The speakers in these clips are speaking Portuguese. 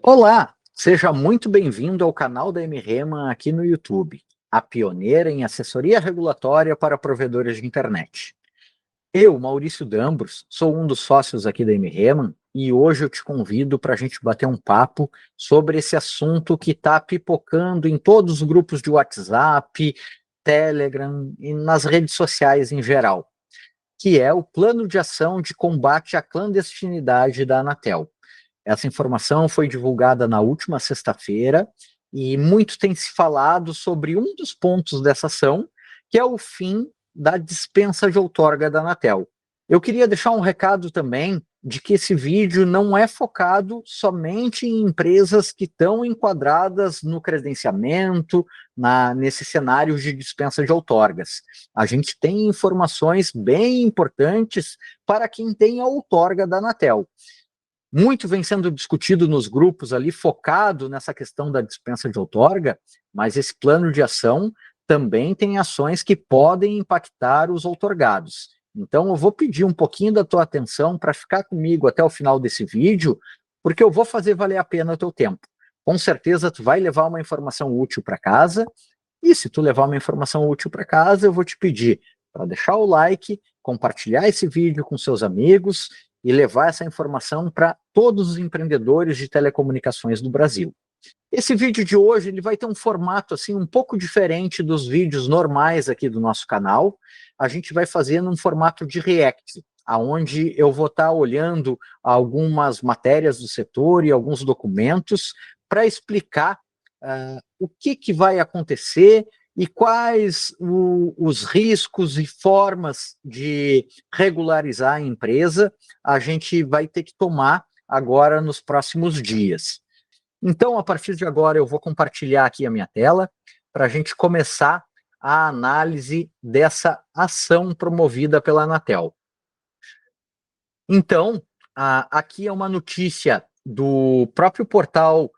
Olá, seja muito bem-vindo ao canal da MREMA aqui no YouTube, a pioneira em assessoria regulatória para provedores de internet. Eu, Maurício Dambros, sou um dos sócios aqui da MREMA e hoje eu te convido para a gente bater um papo sobre esse assunto que está pipocando em todos os grupos de WhatsApp, Telegram e nas redes sociais em geral, que é o Plano de Ação de Combate à Clandestinidade da Anatel. Essa informação foi divulgada na última sexta-feira e muito tem se falado sobre um dos pontos dessa ação, que é o fim da dispensa de outorga da Anatel. Eu queria deixar um recado também de que esse vídeo não é focado somente em empresas que estão enquadradas no credenciamento, nesse cenário de dispensa de outorgas. A gente tem informações bem importantes para quem tem a outorga da Anatel. Muito vem sendo discutido nos grupos ali, focado nessa questão da dispensa de outorga, mas esse plano de ação também tem ações que podem impactar os outorgados. Então, eu vou pedir um pouquinho da tua atenção para ficar comigo até o final desse vídeo, porque eu vou fazer valer a pena o teu tempo. Com certeza, tu vai levar uma informação útil para casa, e se tu levar uma informação útil para casa, eu vou te pedir para deixar o like, compartilhar esse vídeo com seus amigos e levar essa informação para todos os empreendedores de telecomunicações do Brasil. Esse vídeo de hoje ele vai ter um formato assim um pouco diferente dos vídeos normais aqui do nosso canal. A gente vai fazer num formato de react, aonde eu vou estar olhando algumas matérias do setor e alguns documentos para explicar o que vai acontecer e quais os riscos e formas de regularizar a empresa a gente vai ter que tomar agora nos próximos dias. Então, a partir de agora, eu vou compartilhar aqui a minha tela para a gente começar a análise dessa ação promovida pela Anatel. Então, aqui é uma notícia do próprio portal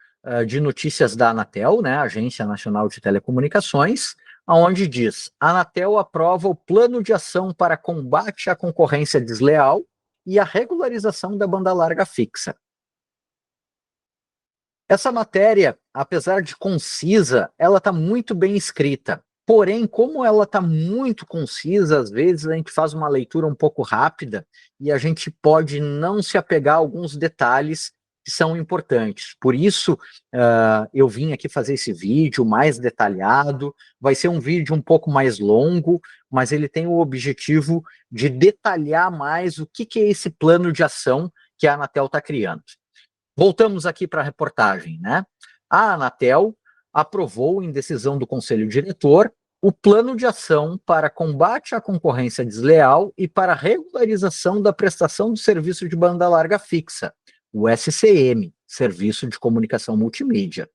de notícias da Anatel, né, Agência Nacional de Telecomunicações, onde diz: a Anatel aprova o plano de ação para combate à concorrência desleal e a regularização da banda larga fixa. Essa matéria, apesar de concisa, ela está muito bem escrita. Porém, como ela está muito concisa, às vezes a gente faz uma leitura um pouco rápida e a gente pode não se apegar a alguns detalhes que são importantes. Por isso, eu vim aqui fazer esse vídeo mais detalhado. Vai ser um vídeo um pouco mais longo, mas ele tem o objetivo de detalhar mais o que é esse plano de ação que a Anatel está criando. Voltamos aqui para a reportagem, né? A Anatel aprovou, em decisão do Conselho Diretor, o plano de ação para combate à concorrência desleal e para regularização da prestação do serviço de banda larga fixa, o SCM, Serviço de Comunicação Multimídia.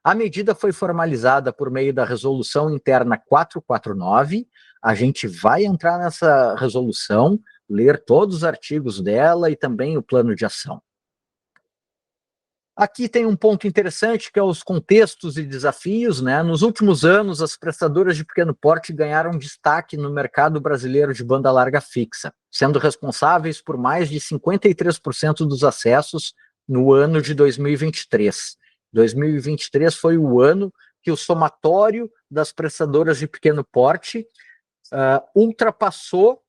A medida foi formalizada por meio da Resolução Interna 449. A gente vai entrar nessa resolução, ler todos os artigos dela e também o plano de ação. Aqui tem um ponto interessante, que é os contextos e desafios, né? Nos últimos anos, as prestadoras de pequeno porte ganharam destaque no mercado brasileiro de banda larga fixa, sendo responsáveis por mais de 53% dos acessos no ano de 2023. 2023 foi o ano que o somatório das prestadoras de pequeno porte ultrapassou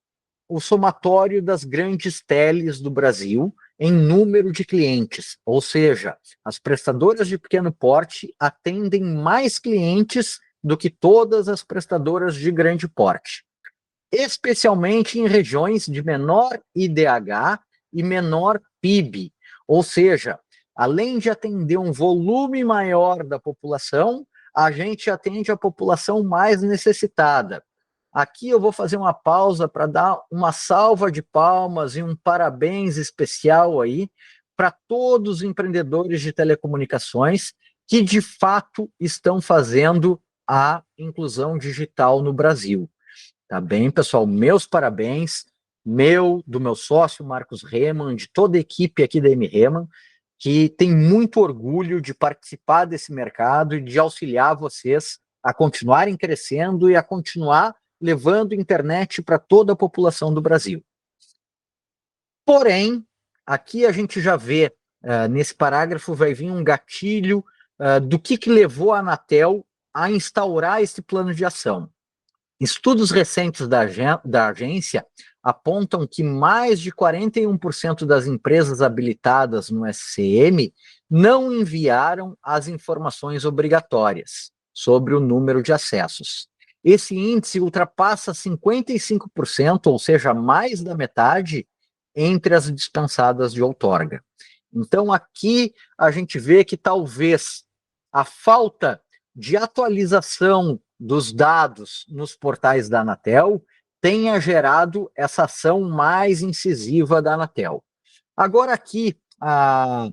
o somatório das grandes teles do Brasil em número de clientes, ou seja, as prestadoras de pequeno porte atendem mais clientes do que todas as prestadoras de grande porte, especialmente em regiões de menor IDH e menor PIB, ou seja, além de atender um volume maior da população, a gente atende a população mais necessitada. Aqui eu vou fazer uma pausa para dar uma salva de palmas e um parabéns especial aí para todos os empreendedores de telecomunicações que de fato estão fazendo a inclusão digital no Brasil. Tá bem, pessoal? Meus parabéns, do meu sócio Marcos Reman, de toda a equipe aqui da M Reman, que tem muito orgulho de participar desse mercado e de auxiliar vocês a continuarem crescendo e a continuar levando internet para toda a população do Brasil. Porém, aqui a gente já vê nesse parágrafo vai vir um gatilho do que levou a Anatel a instaurar esse plano de ação. Estudos recentes da agência apontam que mais de 41% das empresas habilitadas no SCM não enviaram as informações obrigatórias sobre o número de acessos. Esse índice ultrapassa 55%, ou seja, mais da metade, entre as dispensadas de outorga. Então, aqui a gente vê que talvez a falta de atualização dos dados nos portais da Anatel tenha gerado essa ação mais incisiva da Anatel. Agora aqui, a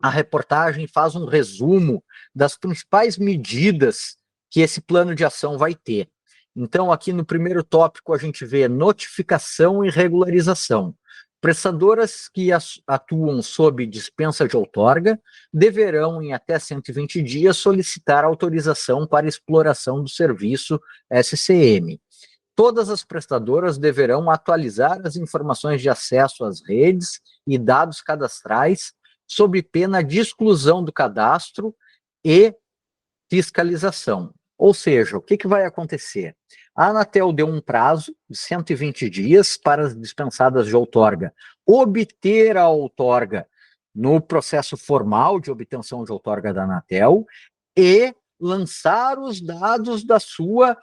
reportagem faz um resumo das principais medidas que esse plano de ação vai ter. Então, aqui no primeiro tópico, a gente vê notificação e regularização. Prestadoras que atuam sob dispensa de outorga deverão, em até 120 dias, solicitar autorização para exploração do serviço SCM. Todas as prestadoras deverão atualizar as informações de acesso às redes e dados cadastrais sob pena de exclusão do cadastro e fiscalização. Ou seja, o que vai acontecer? A Anatel deu um prazo de 120 dias para as dispensadas de outorga obter a outorga no processo formal de obtenção de outorga da Anatel e lançar os dados da sua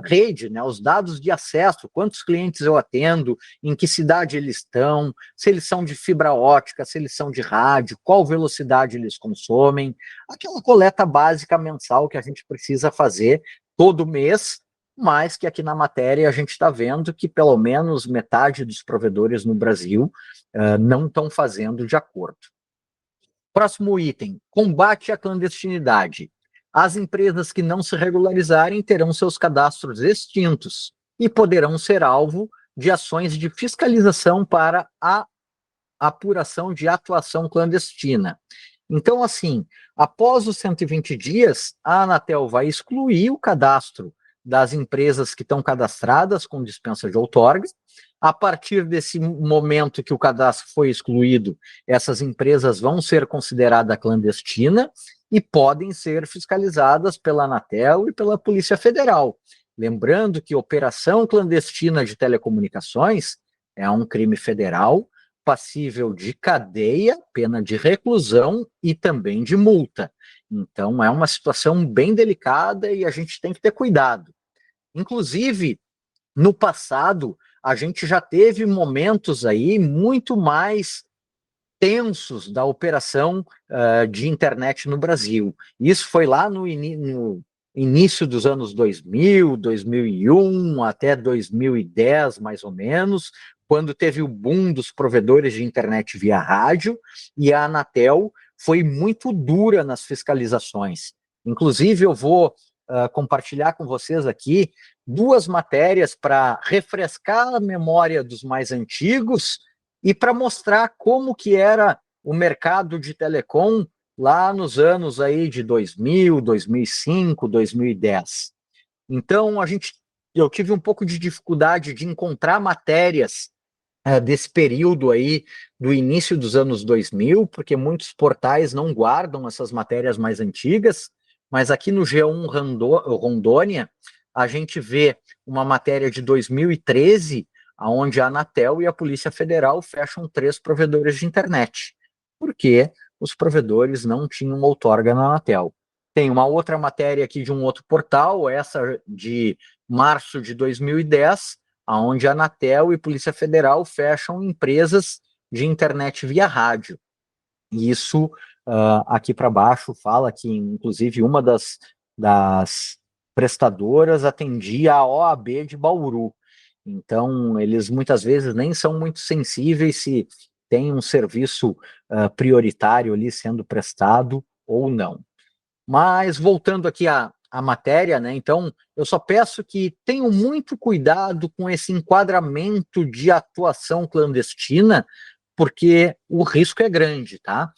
rede, né, os dados de acesso, quantos clientes eu atendo, em que cidade eles estão, se eles são de fibra ótica, se eles são de rádio, qual velocidade eles consomem, aquela coleta básica mensal que a gente precisa fazer todo mês, mas que aqui na matéria a gente está vendo que pelo menos metade dos provedores no Brasil não estão fazendo de acordo. Próximo item, combate à clandestinidade. As empresas que não se regularizarem terão seus cadastros extintos e poderão ser alvo de ações de fiscalização para a apuração de atuação clandestina. Então, assim, após os 120 dias, a Anatel vai excluir o cadastro das empresas que estão cadastradas com dispensa de outorga. A partir desse momento que o cadastro foi excluído, essas empresas vão ser consideradas clandestinas e podem ser fiscalizadas pela Anatel e pela Polícia Federal. Lembrando que operação clandestina de telecomunicações é um crime federal passível de cadeia, pena de reclusão e também de multa. Então, é uma situação bem delicada e a gente tem que ter cuidado. Inclusive, no passado, a gente já teve momentos aí muito mais tensos da operação de internet no Brasil. Isso foi lá no início dos anos 2000, 2001, até 2010, mais ou menos, quando teve o boom dos provedores de internet via rádio, e a Anatel foi muito dura nas fiscalizações. Inclusive, eu vou compartilhar com vocês aqui duas matérias para refrescar a memória dos mais antigos e para mostrar como que era o mercado de telecom lá nos anos aí de 2000, 2005, 2010. Então, eu tive um pouco de dificuldade de encontrar matérias desse período aí do início dos anos 2000, porque muitos portais não guardam essas matérias mais antigas, mas aqui no G1 Rondônia, a gente vê uma matéria de 2013, onde a Anatel e a Polícia Federal fecham 3 provedores de internet, porque os provedores não tinham outorga na Anatel. Tem uma outra matéria aqui de um outro portal, essa de março de 2010, onde a Anatel e Polícia Federal fecham empresas de internet via rádio. E isso, aqui para baixo, fala que, inclusive, uma das prestadoras atendia a OAB de Bauru. Então, eles muitas vezes nem são muito sensíveis se tem um serviço prioritário ali sendo prestado ou não. Mas, voltando aqui à matéria, né? Então, eu só peço que tenham muito cuidado com esse enquadramento de atuação clandestina, porque o risco é grande, tá?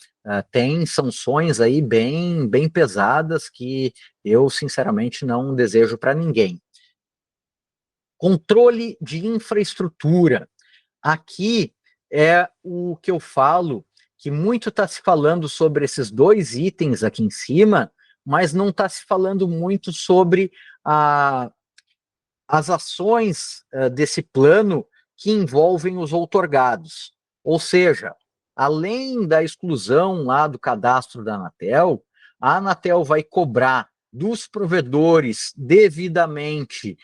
Tem sanções aí bem pesadas que eu, sinceramente, não desejo para ninguém. Controle de infraestrutura. Aqui é o que eu falo que muito está se falando sobre esses dois itens aqui em cima, mas não está se falando muito sobre as ações desse plano que envolvem os outorgados. Ou seja, além da exclusão lá do cadastro da Anatel, a Anatel vai cobrar dos provedores devidamente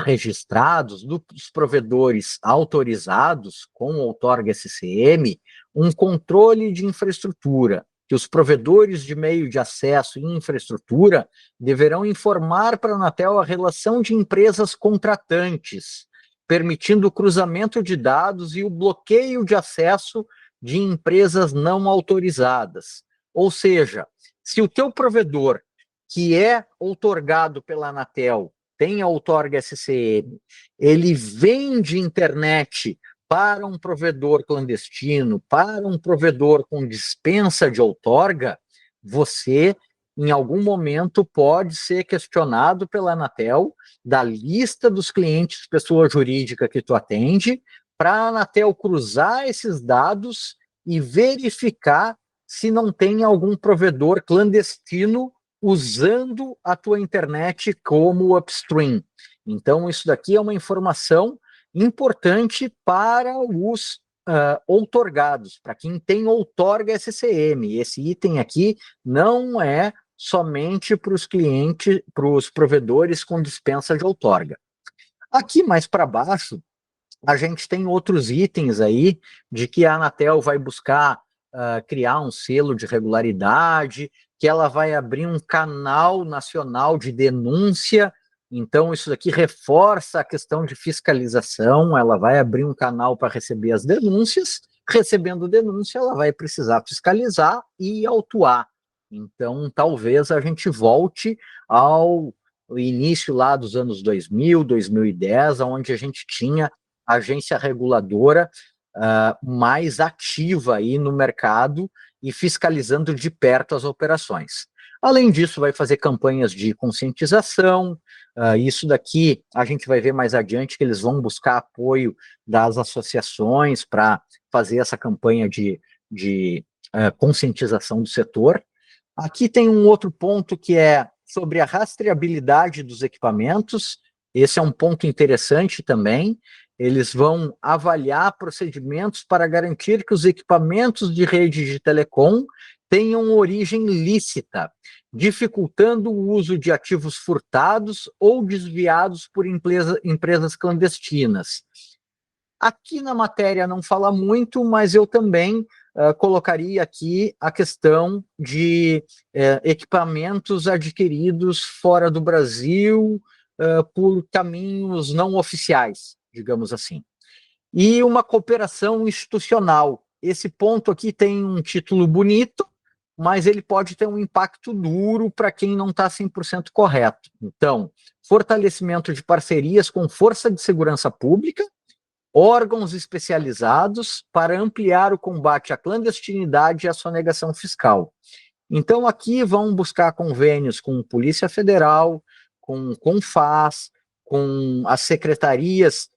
registrados, dos provedores autorizados com outorga SCM, um controle de infraestrutura, que os provedores de meio de acesso e infraestrutura deverão informar para a Anatel a relação de empresas contratantes, permitindo o cruzamento de dados e o bloqueio de acesso de empresas não autorizadas. Ou seja, se o teu provedor, que é outorgado pela Anatel, tem a outorga SCM, ele vende internet para um provedor clandestino, para um provedor com dispensa de outorga, você, em algum momento, pode ser questionado pela Anatel da lista dos clientes pessoa jurídica que tu atende, para a Anatel cruzar esses dados e verificar se não tem algum provedor clandestino usando a tua internet como upstream. Então, isso daqui é uma informação importante para os outorgados, para quem tem outorga SCM. Esse item aqui não é somente para os clientes, para os provedores com dispensa de outorga. Aqui mais para baixo, a gente tem outros itens aí de que a Anatel vai buscar criar um selo de regularidade, que ela vai abrir um canal nacional de denúncia. Então, isso aqui reforça a questão de fiscalização, ela vai abrir um canal para receber as denúncias, recebendo denúncia, ela vai precisar fiscalizar e autuar. Então, talvez a gente volte ao início lá dos anos 2000, 2010, onde a gente tinha agência reguladora mais ativa aí no mercado e fiscalizando de perto as operações. Além disso, vai fazer campanhas de conscientização. Isso daqui a gente vai ver mais adiante que eles vão buscar apoio das associações para fazer essa campanha de conscientização do setor. Aqui tem um outro ponto que é sobre a rastreabilidade dos equipamentos. Esse é um ponto interessante também. Eles vão avaliar procedimentos para garantir que os equipamentos de rede de telecom tenham origem lícita, dificultando o uso de ativos furtados ou desviados por empresas clandestinas. Aqui na matéria não fala muito, mas eu também colocaria aqui a questão de equipamentos adquiridos fora do Brasil por caminhos não oficiais, digamos assim. E uma cooperação institucional. Esse ponto aqui tem um título bonito, mas ele pode ter um impacto duro para quem não está 100% correto. Então, fortalecimento de parcerias com força de segurança pública, órgãos especializados para ampliar o combate à clandestinidade e à sonegação fiscal. Então, aqui vão buscar convênios com Polícia Federal, com CONFAS, com as secretarias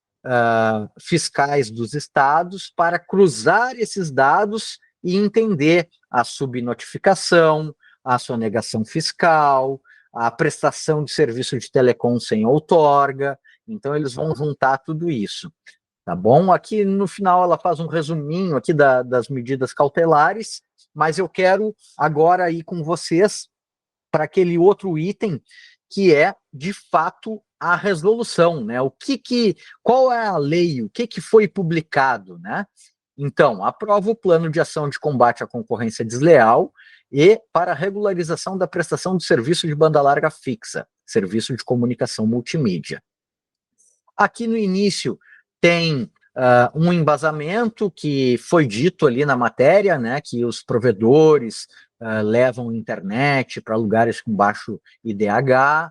fiscais dos estados, para cruzar esses dados e entender a subnotificação, a sonegação fiscal, a prestação de serviço de telecom sem outorga. Então, eles vão juntar tudo isso. Tá bom? Aqui no final ela faz um resuminho aqui das medidas cautelares, mas eu quero agora ir com vocês para aquele outro item que é, de fato, a resolução, né? Qual é a lei, o que foi publicado, né? Então, aprova o plano de ação de combate à concorrência desleal e para a regularização da prestação de serviço de banda larga fixa, serviço de comunicação multimídia. Aqui no início tem um embasamento que foi dito ali na matéria, né, que os provedores levam internet para lugares com baixo IDH,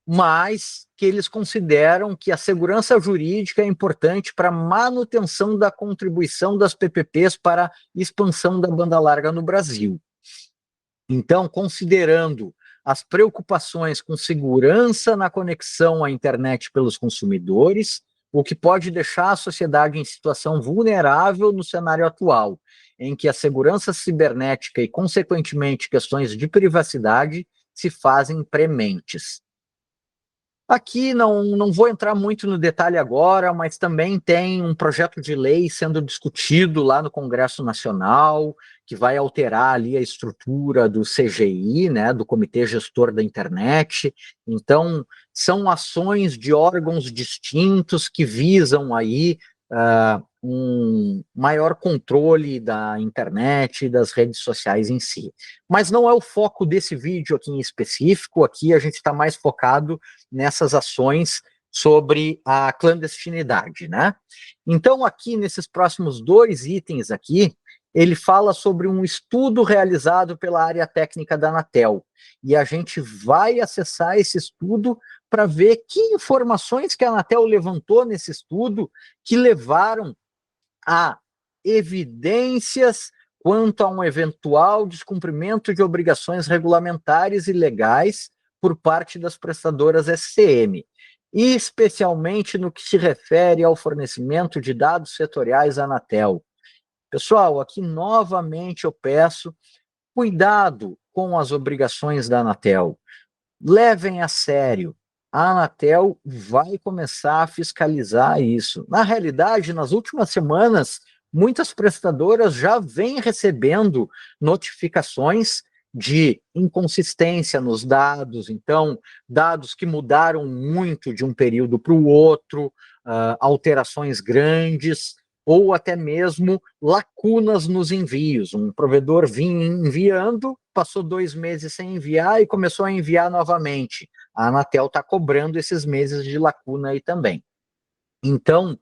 mas que eles consideram que a segurança jurídica é importante para a manutenção da contribuição das PPPs para a expansão da banda larga no Brasil. Então, considerando as preocupações com segurança na conexão à internet pelos consumidores, o que pode deixar a sociedade em situação vulnerável no cenário atual, em que a segurança cibernética e, consequentemente, questões de privacidade se fazem prementes. Aqui não vou entrar muito no detalhe agora, mas também tem um projeto de lei sendo discutido lá no Congresso Nacional, que vai alterar ali a estrutura do CGI, né, do Comitê Gestor da Internet. Então, são ações de órgãos distintos que visam aí um maior controle da internet e das redes sociais em si. Mas não é o foco desse vídeo aqui em específico, aqui a gente está mais focado nessas ações sobre a clandestinidade, né? Então, aqui, nesses próximos 2 itens aqui, ele fala sobre um estudo realizado pela área técnica da Anatel, e a gente vai acessar esse estudo para ver que informações que a Anatel levantou nesse estudo que levaram a evidências quanto a um eventual descumprimento de obrigações regulamentares e legais por parte das prestadoras SCM, especialmente no que se refere ao fornecimento de dados setoriais à Anatel. Pessoal, aqui novamente eu peço cuidado com as obrigações da Anatel. Levem a sério. A Anatel vai começar a fiscalizar isso. Na realidade, nas últimas semanas, muitas prestadoras já vêm recebendo notificações de inconsistência nos dados, então, dados que mudaram muito de um período para o outro, alterações grandes, ou até mesmo lacunas nos envios. Um provedor vinha enviando, passou 2 meses sem enviar e começou a enviar novamente. A Anatel está cobrando esses meses de lacuna aí também. Então,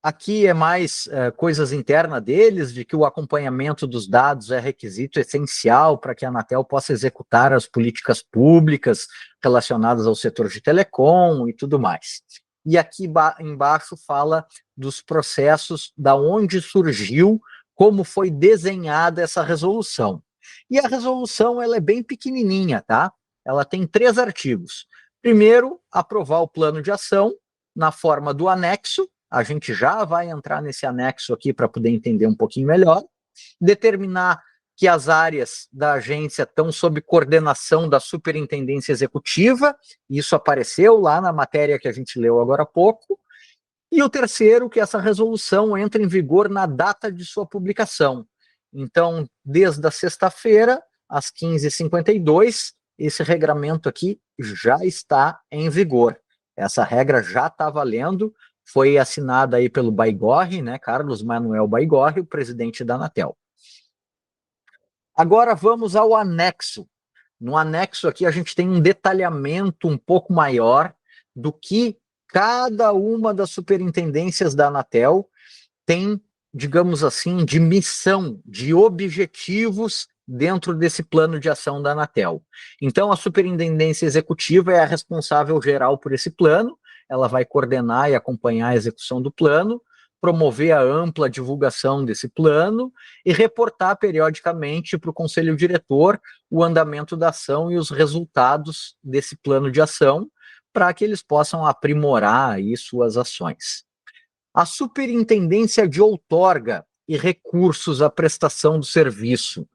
aqui é mais coisas internas deles, de que o acompanhamento dos dados é requisito essencial para que a Anatel possa executar as políticas públicas relacionadas ao setor de telecom e tudo mais. E aqui embaixo fala dos processos, da onde surgiu, como foi desenhada essa resolução. E a resolução ela é bem pequenininha, tá? Ela tem 3 artigos. Primeiro, aprovar o plano de ação na forma do anexo. A gente já vai entrar nesse anexo aqui para poder entender um pouquinho melhor. Determinar que as áreas da agência estão sob coordenação da superintendência executiva, isso apareceu lá na matéria que a gente leu agora há pouco, e o terceiro, que essa resolução entra em vigor na data de sua publicação. Então, desde a sexta-feira, às 15h52, esse regramento aqui já está em vigor. Essa regra já está valendo, foi assinada aí pelo Baigorre, né, Carlos Manuel Baigorre, o presidente da Anatel. Agora vamos ao anexo. No anexo aqui a gente tem um detalhamento um pouco maior do que cada uma das superintendências da Anatel tem, digamos assim, de missão, de objetivos dentro desse plano de ação da Anatel. Então, a superintendência executiva é a responsável geral por esse plano, ela vai coordenar e acompanhar a execução do plano, promover a ampla divulgação desse plano e reportar periodicamente para o conselho diretor o andamento da ação e os resultados desse plano de ação, para que eles possam aprimorar aí suas ações. A superintendência de outorga e recursos à prestação do serviço.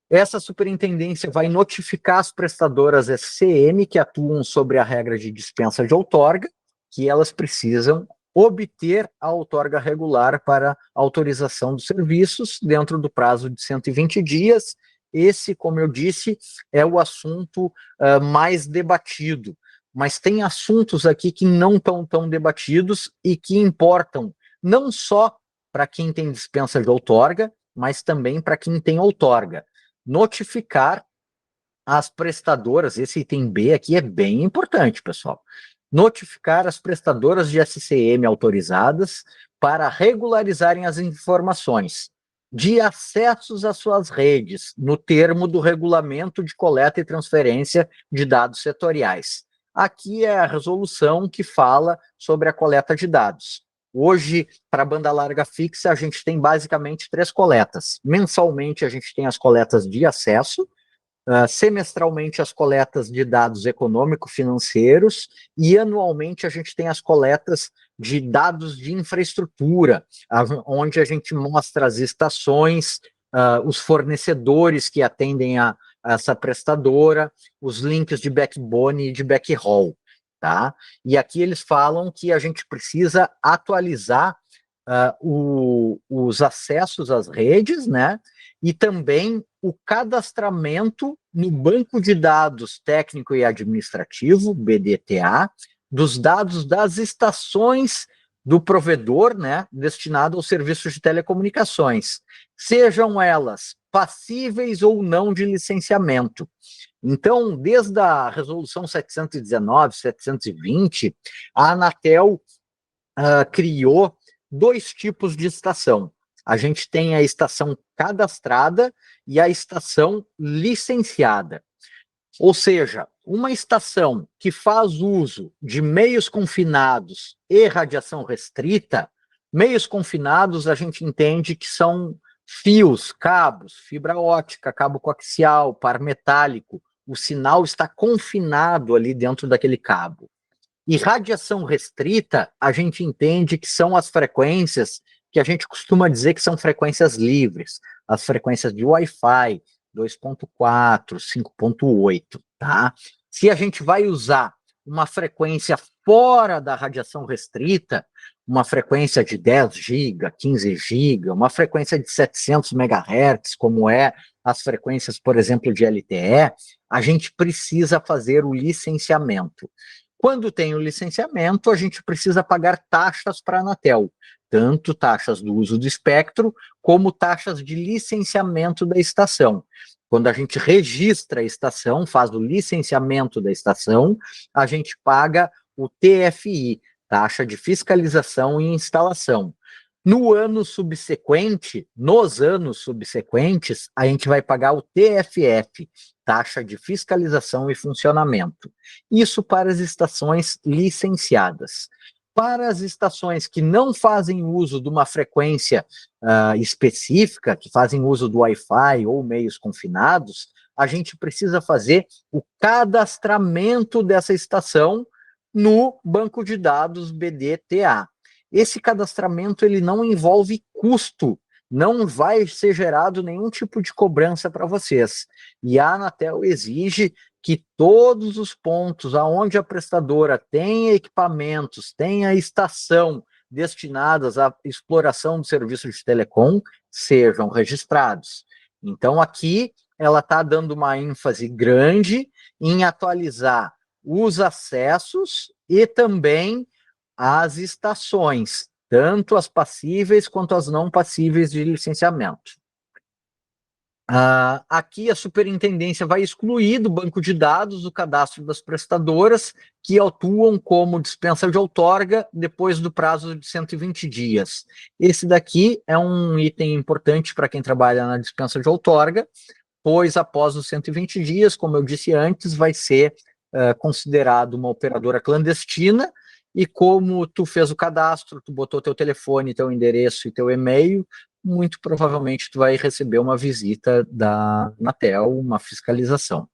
Essa superintendência vai notificar as prestadoras SCM que atuam sobre a regra de dispensa de outorga, que elas precisam obter a outorga regular para autorização dos serviços dentro do prazo de 120 dias. Esse, como eu disse, é o assunto mais debatido. Mas tem assuntos aqui que não estão tão debatidos e que importam não só para quem tem dispensa de outorga, mas também para quem tem outorga. Notificar as prestadoras, esse item B aqui é bem importante, pessoal. Notificar as prestadoras de SCM autorizadas para regularizarem as informações de acessos às suas redes, no termo do regulamento de coleta e transferência de dados setoriais. Aqui é a resolução que fala sobre a coleta de dados. Hoje, para a banda larga fixa, a gente tem basicamente 3 coletas. Mensalmente, a gente tem as coletas de acesso, semestralmente as coletas de dados econômico-financeiros e anualmente a gente tem as coletas de dados de infraestrutura, onde a gente mostra as estações, os fornecedores que atendem a essa prestadora, os links de backbone e de backhaul, tá? E aqui eles falam que a gente precisa atualizar os acessos às redes, né? E também o cadastramento no banco de dados técnico e administrativo, BDTA, dos dados das estações do provedor, né, destinado aos serviços de telecomunicações, sejam elas passíveis ou não de licenciamento. Então, desde a resolução 719, 720, a Anatel criou dois tipos de estação. A gente tem a estação cadastrada e a estação licenciada. Ou seja, uma estação que faz uso de meios confinados e radiação restrita, meios confinados a gente entende que são fios, cabos, fibra ótica, cabo coaxial, par metálico, o sinal está confinado ali dentro daquele cabo. E radiação restrita, a gente entende que são as frequências que a gente costuma dizer que são frequências livres, as frequências de Wi-Fi 2.4, 5.8, tá? Se a gente vai usar uma frequência fora da radiação restrita, uma frequência de 10 GB, 15 GB, uma frequência de 700 MHz, como é as frequências, por exemplo, de LTE, a gente precisa fazer o licenciamento. Quando tem o licenciamento, a gente precisa pagar taxas para a Anatel, tanto taxas do uso do espectro, como taxas de licenciamento da estação. Quando a gente registra a estação, faz o licenciamento da estação, a gente paga o TFI, taxa de fiscalização e instalação. No ano subsequente, nos anos subsequentes, a gente vai pagar o TFF, taxa de fiscalização e funcionamento. Isso para as estações licenciadas. Para as estações que não fazem uso de uma frequência específica, que fazem uso do Wi-Fi ou meios confinados, a gente precisa fazer o cadastramento dessa estação no banco de dados BDTA. Esse cadastramento ele não envolve custo, não vai ser gerado nenhum tipo de cobrança para vocês. E a Anatel exige que todos os pontos aonde a prestadora tem equipamentos, tem a estação destinadas à exploração do serviço de telecom, sejam registrados. Então, aqui, ela está dando uma ênfase grande em atualizar os acessos e também as estações, tanto as passíveis quanto as não passíveis de licenciamento. Aqui a superintendência vai excluir do banco de dados o cadastro das prestadoras que atuam como dispensa de outorga depois do prazo de 120 dias. Esse daqui é um item importante para quem trabalha na dispensa de outorga, pois após os 120 dias, como eu disse antes, vai ser considerado uma operadora clandestina, e como tu fez o cadastro, tu botou teu telefone, teu endereço e teu e-mail, muito provavelmente tu vai receber uma visita da Anatel, uma fiscalização.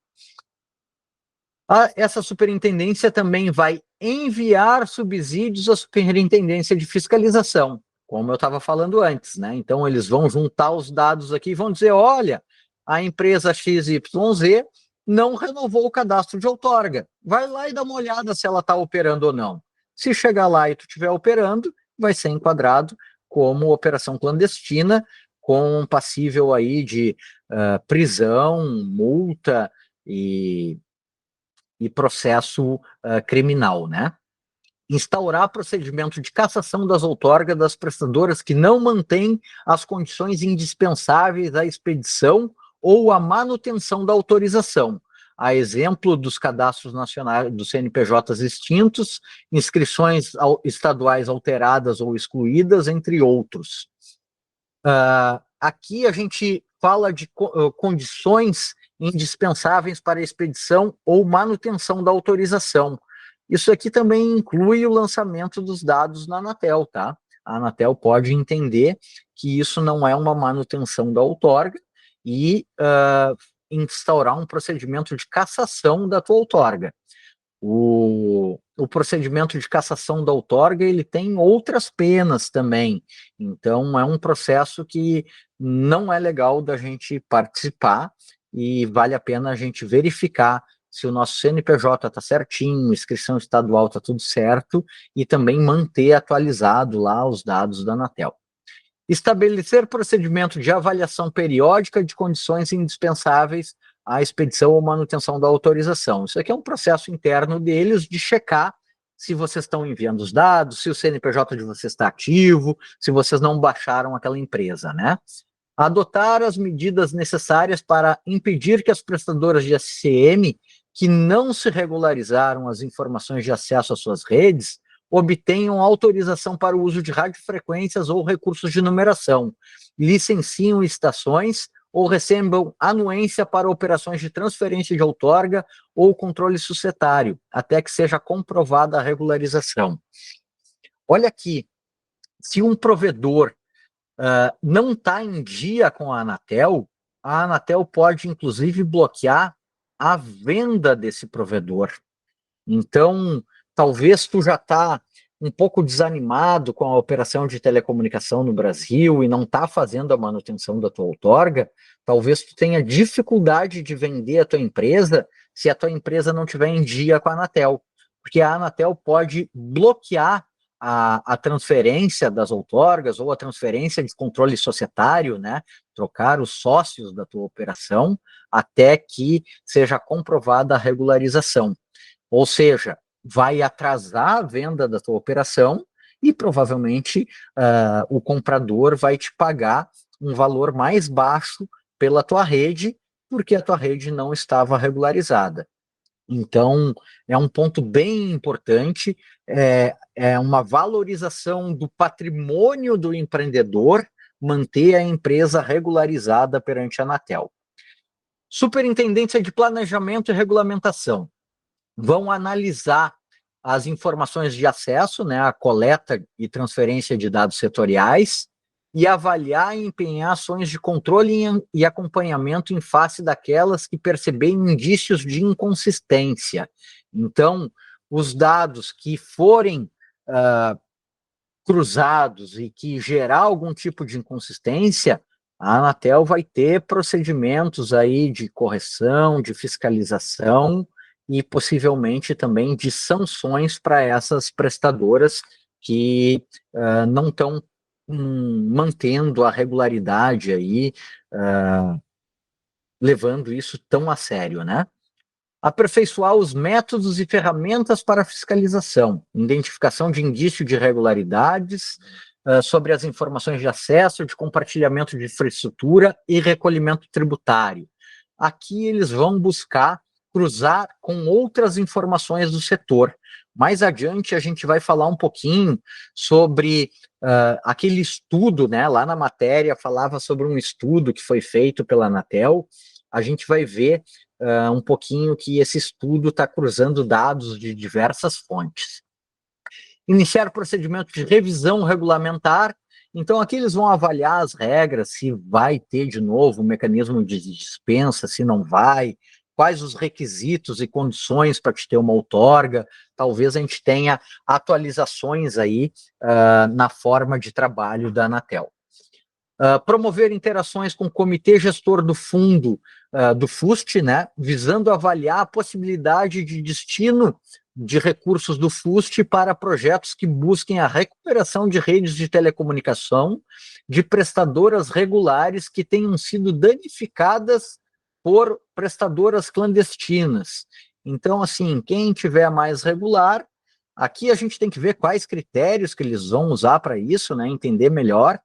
Essa superintendência também vai enviar subsídios à superintendência de fiscalização, como eu estava falando antes, né? Então eles vão juntar os dados aqui e vão dizer, olha, a empresa XYZ não renovou o cadastro de outorga. Vai lá e dá uma olhada se ela está operando ou não. Se chegar lá e tu estiver operando, vai ser enquadrado como operação clandestina, com passível aí de prisão, multa e processo criminal, né? Instaurar procedimento de cassação das outorgas das prestadoras que não mantêm as condições indispensáveis à expedição ou à manutenção da autorização, a exemplo dos cadastros nacionais dos CNPJs extintos, inscrições estaduais alteradas ou excluídas, entre outros. Aqui a gente fala de condições indispensáveis para a expedição ou manutenção da autorização. Isso aqui também inclui o lançamento dos dados na Anatel, tá? A Anatel pode entender que isso não é uma manutenção da outorga e instaurar um procedimento de cassação da tua outorga. O procedimento de cassação da outorga, ele tem outras penas também, então é um processo que não é legal da gente participar e vale a pena a gente verificar se o nosso CNPJ está certinho, inscrição estadual está tudo certo e também manter atualizado lá os dados da Anatel. Estabelecer procedimento de avaliação periódica de condições indispensáveis à expedição ou manutenção da autorização. Isso aqui é um processo interno deles de checar se vocês estão enviando os dados, se o CNPJ de vocês está ativo, se vocês não baixaram aquela empresa, né? Adotar as medidas necessárias para impedir que as prestadoras de SCM que não se regularizaram as informações de acesso às suas redes obtenham autorização para o uso de radiofrequências ou recursos de numeração, licenciam estações ou recebam anuência para operações de transferência de outorga ou controle societário, até que seja comprovada a regularização. Olha aqui, se um provedor não está em dia com a Anatel pode, inclusive, bloquear a venda desse provedor. Então, talvez tu já está um pouco desanimado com a operação de telecomunicação no Brasil e não está fazendo a manutenção da tua outorga, talvez tu tenha dificuldade de vender a tua empresa se a tua empresa não estiver em dia com a Anatel, porque a Anatel pode bloquear a transferência das outorgas ou a transferência de controle societário, né? Trocar os sócios da tua operação até que seja comprovada a regularização. Ou seja, vai atrasar a venda da tua operação e provavelmente o comprador vai te pagar um valor mais baixo pela tua rede, porque a tua rede não estava regularizada. Então, é um ponto bem importante, é uma valorização do patrimônio do empreendedor manter a empresa regularizada perante a Anatel. Superintendência de Planejamento e Regulamentação vão analisar as informações de acesso, né, a coleta e transferência de dados setoriais, e avaliar e empenhar ações de controle e acompanhamento em face daquelas que perceberem indícios de inconsistência. Então, os dados que forem cruzados e que gerar algum tipo de inconsistência, a Anatel vai ter procedimentos aí de correção, de fiscalização e possivelmente também de sanções para essas prestadoras que não estão mantendo a regularidade aí, levando isso tão a sério, né? Aperfeiçoar os métodos e ferramentas para fiscalização, identificação de indício de irregularidades, sobre as informações de acesso, de compartilhamento de infraestrutura e recolhimento tributário. Aqui eles vão buscar cruzar com outras informações do setor. Mais adiante a gente vai falar um pouquinho sobre aquele estudo, né? Lá na matéria falava sobre um estudo que foi feito pela Anatel. A gente vai ver um pouquinho que esse estudo está cruzando dados de diversas fontes. Iniciar procedimento de revisão regulamentar. Então, aqui eles vão avaliar as regras, se vai ter de novo um mecanismo de dispensa, se não vai, quais os requisitos e condições para te ter uma outorga. Talvez a gente tenha atualizações aí na forma de trabalho da Anatel. Promover interações com o comitê gestor do fundo do FUST, né, visando avaliar a possibilidade de destino de recursos do FUST para projetos que busquem a recuperação de redes de telecomunicação de prestadoras regulares que tenham sido danificadas por prestadoras clandestinas. Então, assim, quem tiver mais regular, aqui a gente tem que ver quais critérios que eles vão usar para isso, né, entender melhor,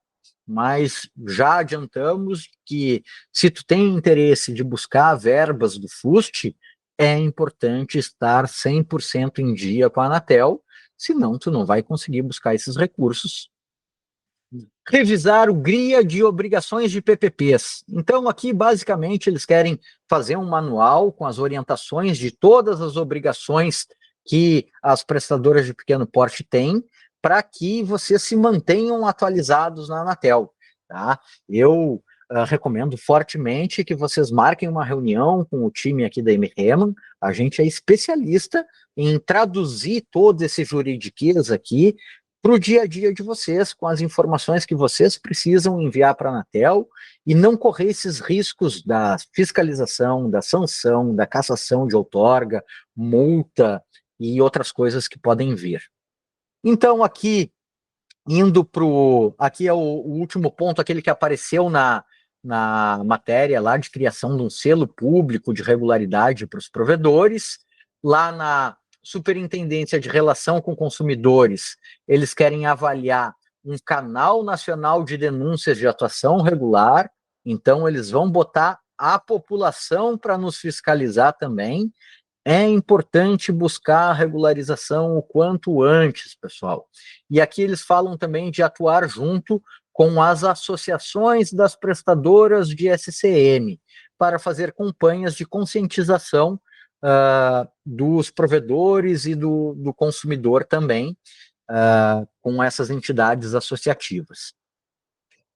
mas já adiantamos que se tu tem interesse de buscar verbas do FUST, é importante estar 100% em dia com a Anatel, senão tu não vai conseguir buscar esses recursos. Revisar o GRIA de obrigações de PPPs. Então, aqui, basicamente, eles querem fazer um manual com as orientações de todas as obrigações que as prestadoras de pequeno porte têm, para que vocês se mantenham atualizados na Anatel. Tá? Eu recomendo fortemente que vocês marquem uma reunião com o time aqui da MREMA. A gente é especialista em traduzir todo esse juridiquês aqui para o dia a dia de vocês, com as informações que vocês precisam enviar para a Anatel e não correr esses riscos da fiscalização, da sanção, da cassação de outorga, multa e outras coisas que podem vir. Então, aqui, indo para o... Aqui é o último ponto, aquele que apareceu na matéria lá de criação de um selo público de regularidade para os provedores. Lá na Superintendência de Relação com Consumidores, eles querem avaliar um canal nacional de denúncias de atuação regular, então eles vão botar a população para nos fiscalizar também. É importante buscar a regularização o quanto antes, pessoal. E aqui eles falam também de atuar junto com as associações das prestadoras de SCM, para fazer campanhas de conscientização dos provedores e do consumidor também, com essas entidades associativas.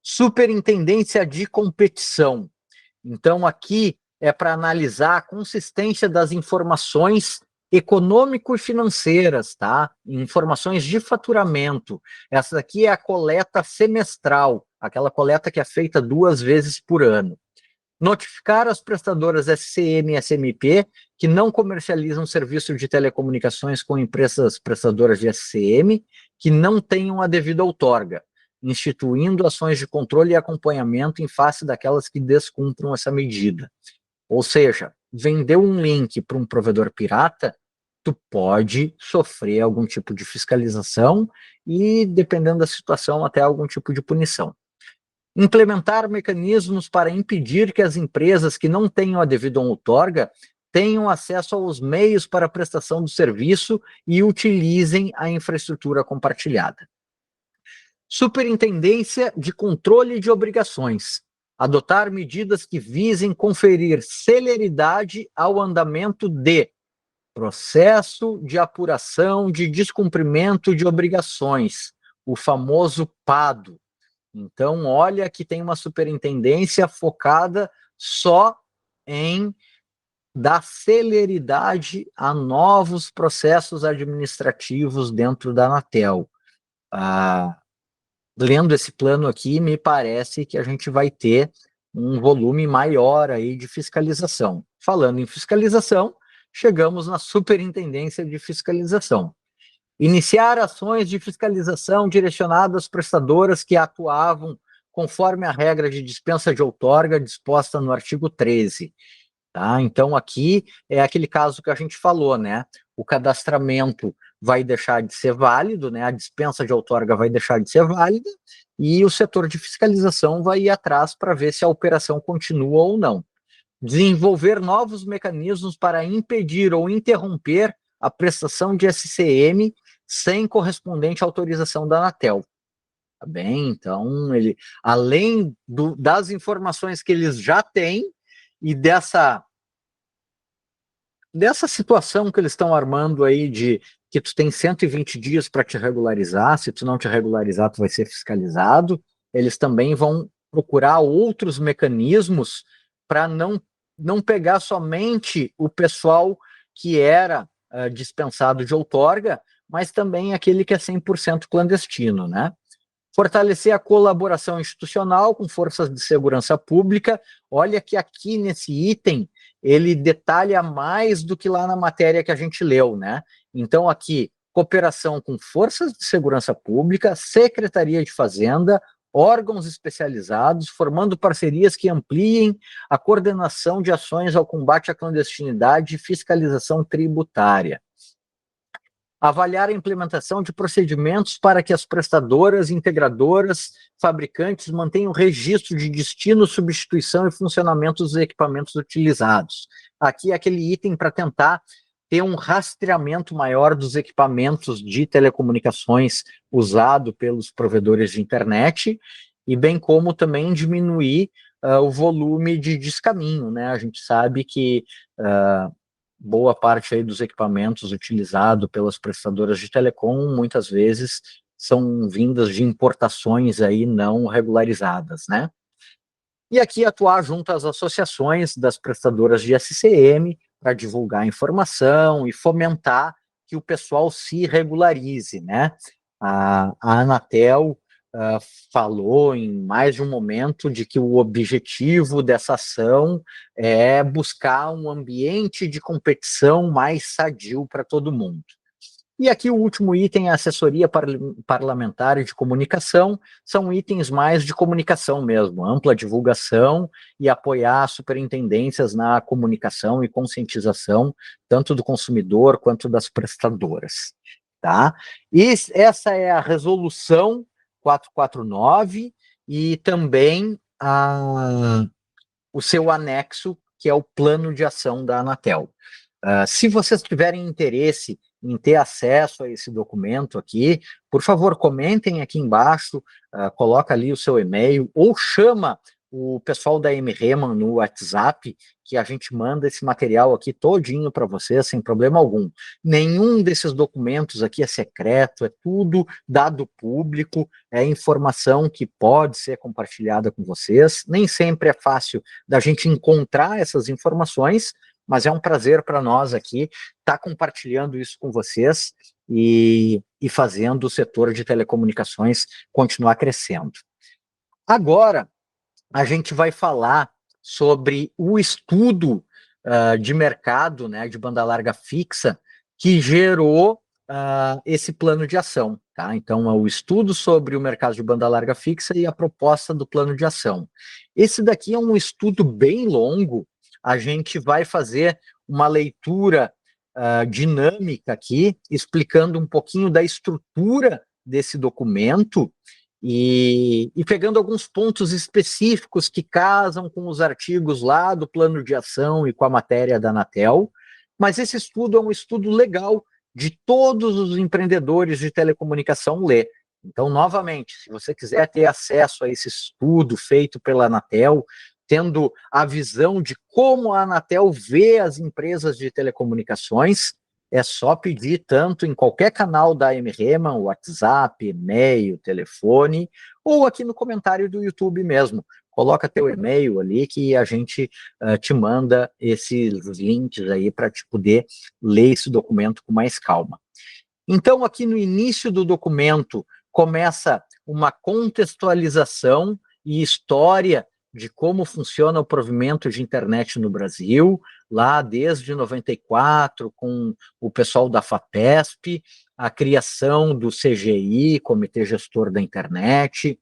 Superintendência de competição. Então, aqui é para analisar a consistência das informações econômico-financeiras, tá? Informações de faturamento. Essa aqui é a coleta semestral, aquela coleta que é feita 2 vezes por ano. Notificar as prestadoras SCM e SMP que não comercializam serviço de telecomunicações com empresas prestadoras de SCM que não tenham a devida outorga, instituindo ações de controle e acompanhamento em face daquelas que descumpram essa medida. Ou seja, vendeu um link para um provedor pirata, tu pode sofrer algum tipo de fiscalização e, dependendo da situação, até algum tipo de punição. Implementar mecanismos para impedir que as empresas que não tenham a devida outorga tenham acesso aos meios para a prestação do serviço e utilizem a infraestrutura compartilhada. Superintendência de Controle de Obrigações. Adotar medidas que visem conferir celeridade ao andamento de processo de apuração de descumprimento de obrigações, o famoso PADO. Então, olha que tem uma superintendência focada só em dar celeridade a novos processos administrativos dentro da Anatel. Lendo esse plano aqui, me parece que a gente vai ter um volume maior aí de fiscalização. Falando em fiscalização, chegamos na Superintendência de Fiscalização. Iniciar ações de fiscalização direcionadas às prestadoras que atuavam conforme a regra de dispensa de outorga disposta no artigo 13. Tá? Então, aqui é aquele caso que a gente falou, né? O cadastramento vai deixar de ser válido, né? A dispensa de outorga vai deixar de ser válida e o setor de fiscalização vai ir atrás para ver se a operação continua ou não. Desenvolver novos mecanismos para impedir ou interromper a prestação de SCM sem correspondente autorização da Anatel. Tá bem? Então, além das informações que eles já têm e dessa situação que eles estão armando aí de que tu tem 120 dias para te regularizar, se tu não te regularizar, tu vai ser fiscalizado, eles também vão procurar outros mecanismos para não pegar somente o pessoal que era dispensado de outorga, mas também aquele que é 100% clandestino, né? Fortalecer a colaboração institucional com forças de segurança pública. Olha que aqui nesse item ele detalha mais do que lá na matéria que a gente leu, né? Então aqui, cooperação com forças de segurança pública, Secretaria de Fazenda, órgãos especializados, formando parcerias que ampliem a coordenação de ações ao combate à clandestinidade e fiscalização tributária. Avaliar a implementação de procedimentos para que as prestadoras, integradoras, fabricantes mantenham registro de destino, substituição e funcionamento dos equipamentos utilizados. Aqui é aquele item para tentar ter um rastreamento maior dos equipamentos de telecomunicações usado pelos provedores de internet e bem como também diminuir o volume de descaminho, né? A gente sabe que boa parte aí dos equipamentos utilizados pelas prestadoras de telecom, muitas vezes, são vindas de importações aí não regularizadas, né? e aqui atuar junto às associações das prestadoras de SCM para divulgar informação e fomentar que o pessoal se regularize, né? A Anatel falou em mais de um momento de que o objetivo dessa ação é buscar um ambiente de competição mais sadio para todo mundo. E aqui o último item, a assessoria parlamentar e de comunicação, são itens mais de comunicação mesmo, ampla divulgação e apoiar superintendências na comunicação e conscientização, tanto do consumidor quanto das prestadoras. Tá? E essa é a resolução 449 e também o seu anexo, que é o plano de ação da Anatel. Se vocês tiverem interesse em ter acesso a esse documento aqui, por favor, comentem aqui embaixo, coloca ali o seu e-mail, ou chama o pessoal da MREMA no WhatsApp, que a gente manda esse material aqui todinho para vocês, sem problema algum. Nenhum desses documentos aqui é secreto, é tudo dado público, é informação que pode ser compartilhada com vocês. Nem sempre é fácil da gente encontrar essas informações, mas é um prazer para nós aqui estar compartilhando isso com vocês e fazendo o setor de telecomunicações continuar crescendo. Agora, a gente vai falar sobre o estudo de mercado, né, de banda larga fixa, que gerou esse plano de ação. Tá? Então, é o estudo sobre o mercado de banda larga fixa e a proposta do plano de ação. Esse daqui é um estudo bem longo, a gente vai fazer uma leitura dinâmica aqui, explicando um pouquinho da estrutura desse documento e pegando alguns pontos específicos que casam com os artigos lá do plano de ação e com a matéria da Anatel, mas esse estudo é um estudo legal de todos os empreendedores de telecomunicação ler. Então, novamente, se você quiser ter acesso a esse estudo feito pela Anatel, tendo a visão de como a Anatel vê as empresas de telecomunicações, é só pedir tanto em qualquer canal da MREMA, WhatsApp, e-mail, telefone, ou aqui no comentário do YouTube mesmo. Coloca teu e-mail ali que a gente te manda esses links aí para te poder ler esse documento com mais calma. Então, aqui no início do documento, começa uma contextualização e história de como funciona o provimento de internet no Brasil, lá desde 94, com o pessoal da FAPESP, a criação do CGI, Comitê Gestor da Internet,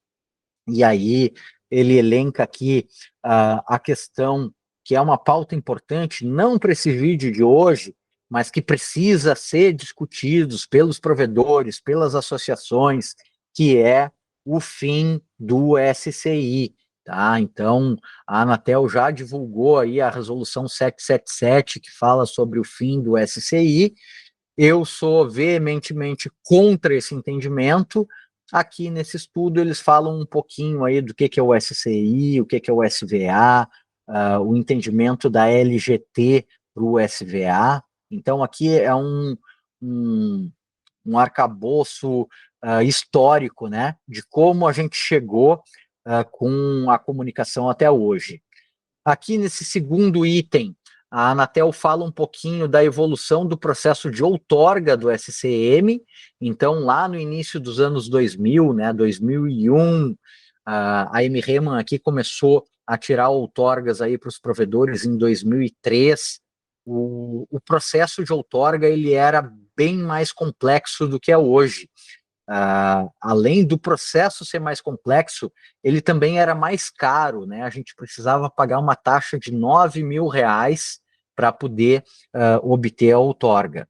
e aí ele elenca aqui a questão que é uma pauta importante, não para esse vídeo de hoje, mas que precisa ser discutidos pelos provedores, pelas associações, que é o fim do SCI. Tá? Então, a Anatel já divulgou aí a resolução 777, que fala sobre o fim do SCI. Eu sou veementemente contra esse entendimento. Aqui nesse estudo eles falam um pouquinho aí do que é o SCI, o que é o SVA, o entendimento da LGT para o SVA. Então aqui é um arcabouço histórico, né, de como a gente chegou com a comunicação até hoje. Aqui nesse segundo item, a Anatel fala um pouquinho da evolução do processo de outorga do SCM. Então, lá no início dos anos 2000, né, 2001, a MREMA aqui começou a tirar outorgas aí para os provedores em 2003. O processo de outorga ele era bem mais complexo do que é hoje. Além do processo ser mais complexo, ele também era mais caro, né? A gente precisava pagar uma taxa de R$ 9.000 para poder obter a outorga.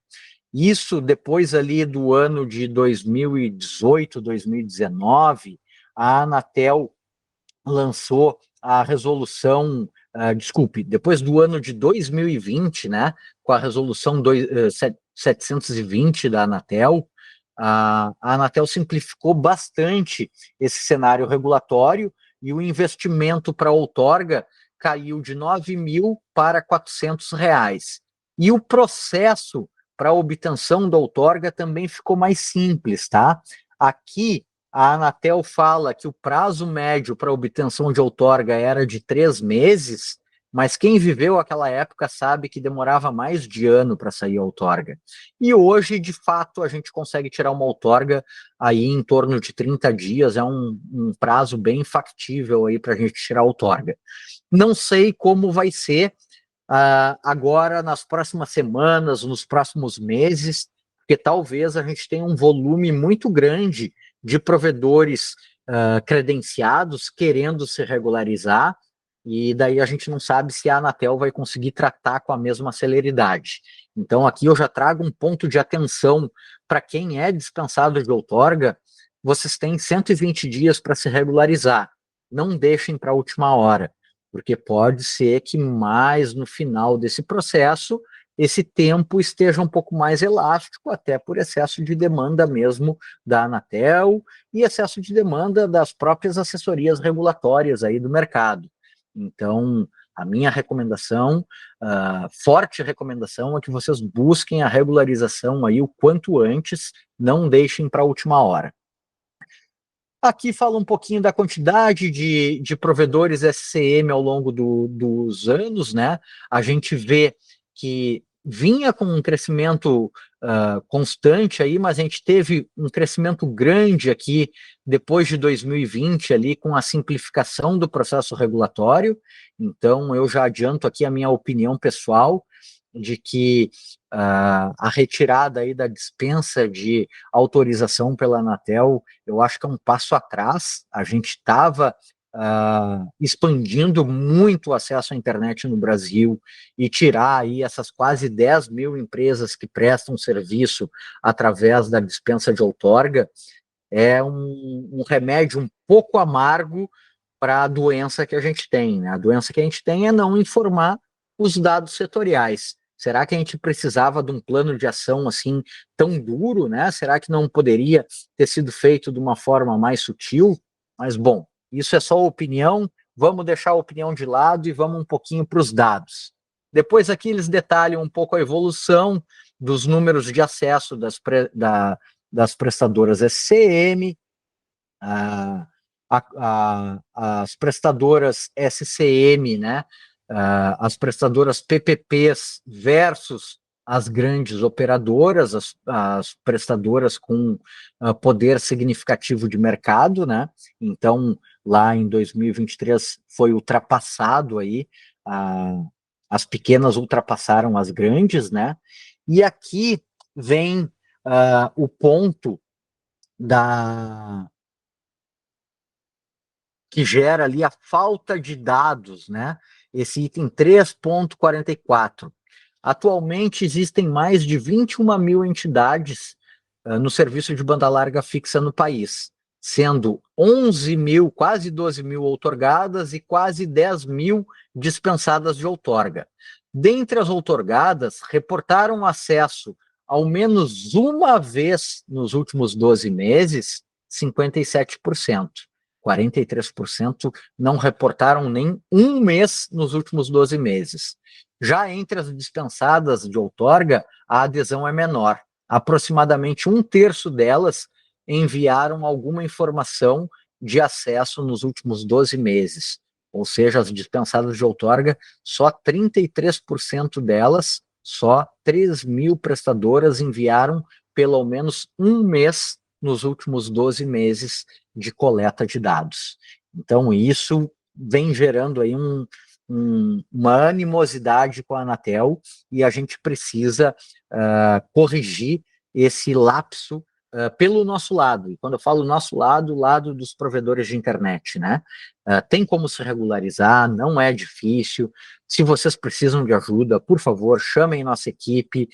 Isso depois ali do ano de 2018, 2019, a Anatel lançou a resolução, depois do ano de 2020, né, com a resolução 720 da Anatel, a Anatel simplificou bastante esse cenário regulatório e o investimento para a outorga caiu de 9.000 para R$ 400. E o processo para a obtenção da outorga também ficou mais simples, tá? Aqui a Anatel fala que o prazo médio para obtenção de outorga era de 3 meses, mas quem viveu aquela época sabe que demorava mais de ano para sair a outorga. E hoje, de fato, a gente consegue tirar uma outorga aí em torno de 30 dias, é um prazo bem factível aí para a gente tirar a outorga. Não sei como vai ser agora nas próximas semanas, nos próximos meses, porque talvez a gente tenha um volume muito grande de provedores credenciados querendo se regularizar, e daí a gente não sabe se a Anatel vai conseguir tratar com a mesma celeridade. Então aqui eu já trago um ponto de atenção para quem é dispensado de outorga. Vocês têm 120 dias para se regularizar, não deixem para a última hora, porque pode ser que mais no final desse processo esse tempo esteja um pouco mais elástico, até por excesso de demanda mesmo da Anatel e excesso de demanda das próprias assessorias regulatórias aí do mercado. Então, a minha recomendação, forte recomendação, é que vocês busquem a regularização aí o quanto antes, não deixem para a última hora. Aqui fala um pouquinho da quantidade de provedores SCM ao longo dos anos, né? A gente vê que vinha com um crescimento constante aí, mas a gente teve um crescimento grande aqui depois de 2020 ali com a simplificação do processo regulatório. Então eu já adianto aqui a minha opinião pessoal de que a retirada aí da dispensa de autorização pela Anatel, eu acho que é um passo atrás. A gente estava expandindo muito o acesso à internet no Brasil, e tirar aí essas quase 10 mil empresas que prestam serviço através da dispensa de outorga é um remédio um pouco amargo para a doença que a gente tem, né? A doença que a gente tem é não informar os dados setoriais. Será que a gente precisava de um plano de ação assim tão duro, né? Será que não poderia ter sido feito de uma forma mais sutil? Mas, bom, isso é só opinião. Vamos deixar a opinião de lado e vamos um pouquinho para os dados. Depois aqui eles detalham um pouco a evolução dos números de acesso das prestadoras SCM, as prestadoras SCM, né? As prestadoras PPPs versus as grandes operadoras, as prestadoras com poder significativo de mercado, né? Então, lá em 2023 foi ultrapassado aí, as pequenas ultrapassaram as grandes, né? E aqui vem o ponto que gera ali a falta de dados, né? Esse item 3.44. Atualmente existem mais de 21 mil entidades no serviço de banda larga fixa no país, sendo 11 mil, quase 12 mil outorgadas e quase 10 mil dispensadas de outorga. Dentre as outorgadas, reportaram acesso ao menos uma vez nos últimos 12 meses, 57%. 43% não reportaram nem um mês nos últimos 12 meses. Já entre as dispensadas de outorga, a adesão é menor. Aproximadamente um terço delas enviaram alguma informação de acesso nos últimos 12 meses. Ou seja, as dispensadas de outorga, só 33% delas, só 3 mil prestadoras enviaram pelo menos um mês nos últimos 12 meses de coleta de dados. Então, isso vem gerando aí uma animosidade com a Anatel, e a gente precisa corrigir esse lapso pelo nosso lado. E quando eu falo nosso lado, o lado dos provedores de internet, né? Tem como se regularizar, não é difícil. Se vocês precisam de ajuda, por favor, chamem nossa equipe.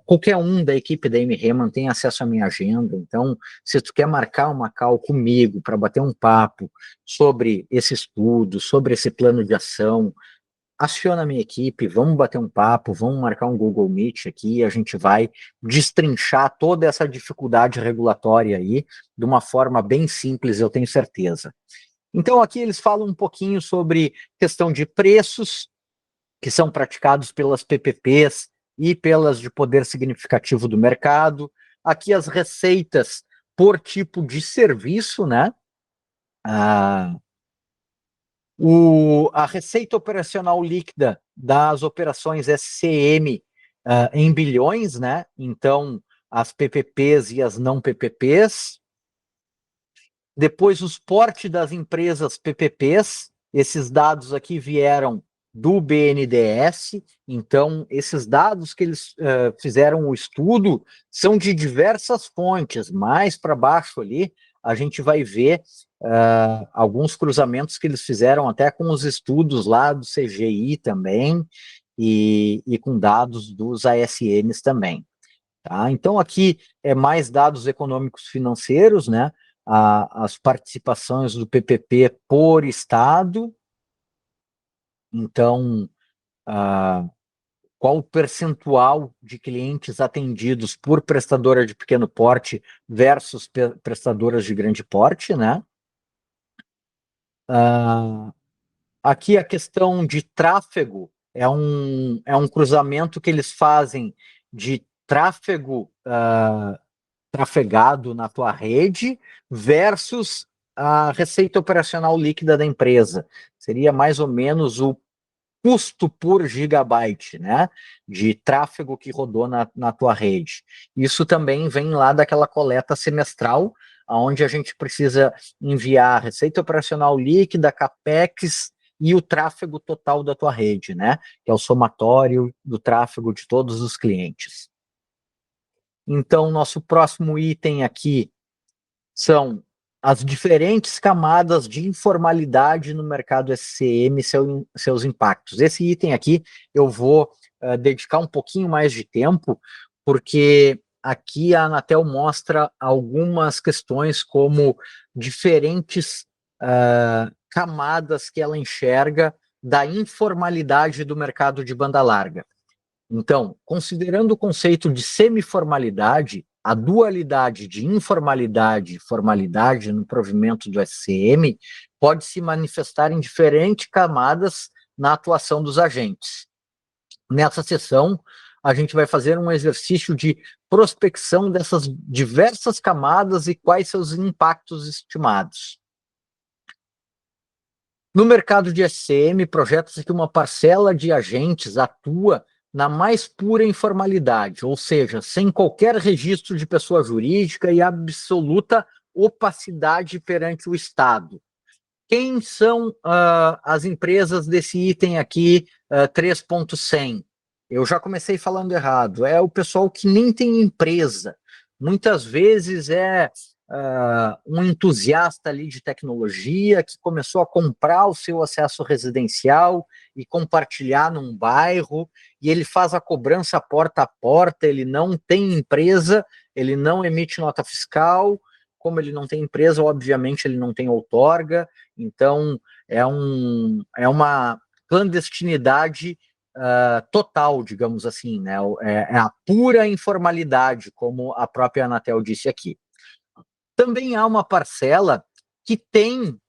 Qualquer um da equipe da MREMA tem acesso à minha agenda. Então, se tu quer marcar uma call comigo para bater um papo sobre esse estudo, sobre esse plano de ação, aciona a minha equipe, vamos bater um papo, vamos marcar um Google Meet aqui, e a gente vai destrinchar toda essa dificuldade regulatória aí de uma forma bem simples, eu tenho certeza. Então aqui eles falam um pouquinho sobre questão de preços que são praticados pelas PPPs e pelas de poder significativo do mercado. Aqui as receitas por tipo de serviço, né? A receita operacional líquida das operações SCM em bilhões, né? Então, as PPPs e as não PPPs. Depois, os portes das empresas PPPs. Esses dados aqui vieram do BNDES. Então, esses dados que eles fizeram o estudo são de diversas fontes. Mais para baixo ali, a gente vai ver alguns cruzamentos que eles fizeram até com os estudos lá do CGI também e com dados dos ASNs também. Tá? Então, aqui é mais dados econômicos financeiros, né? As participações do PPP por estado. Então, qual o percentual de clientes atendidos por prestadora de pequeno porte versus prestadoras de grande porte, né? Aqui a questão de tráfego é um cruzamento que eles fazem de tráfego trafegado na tua rede versus a receita operacional líquida da empresa. Seria mais ou menos o custo por gigabyte, né, de tráfego que rodou na tua rede. Isso também vem lá daquela coleta semestral, onde a gente precisa enviar a receita operacional líquida, CAPEX e o tráfego total da tua rede, né, que é o somatório do tráfego de todos os clientes. Então, nosso próximo item aqui são as diferentes camadas de informalidade no mercado SCM e seus impactos. Esse item aqui eu vou dedicar um pouquinho mais de tempo, porque aqui a Anatel mostra algumas questões como diferentes camadas que ela enxerga da informalidade do mercado de banda larga. Então, considerando o conceito de semiformalidade, a dualidade de informalidade e formalidade no provimento do SCM pode se manifestar em diferentes camadas na atuação dos agentes. Nessa sessão, a gente vai fazer um exercício de prospecção dessas diversas camadas e quais seus impactos estimados. No mercado de SCM, projeta-se que uma parcela de agentes atua na mais pura informalidade, ou seja, sem qualquer registro de pessoa jurídica e absoluta opacidade perante o Estado. Quem são as empresas desse item aqui, 3.100? Eu já comecei falando errado. É o pessoal que nem tem empresa. Muitas vezes é um entusiasta ali de tecnologia que começou a comprar o seu acesso residencial e compartilhar num bairro, e ele faz a cobrança porta a porta, ele não tem empresa, ele não emite nota fiscal, como ele não tem empresa, obviamente ele não tem outorga, então é uma clandestinidade total, digamos assim, né? É a pura informalidade, como a própria Anatel disse aqui. Também há uma parcela que tem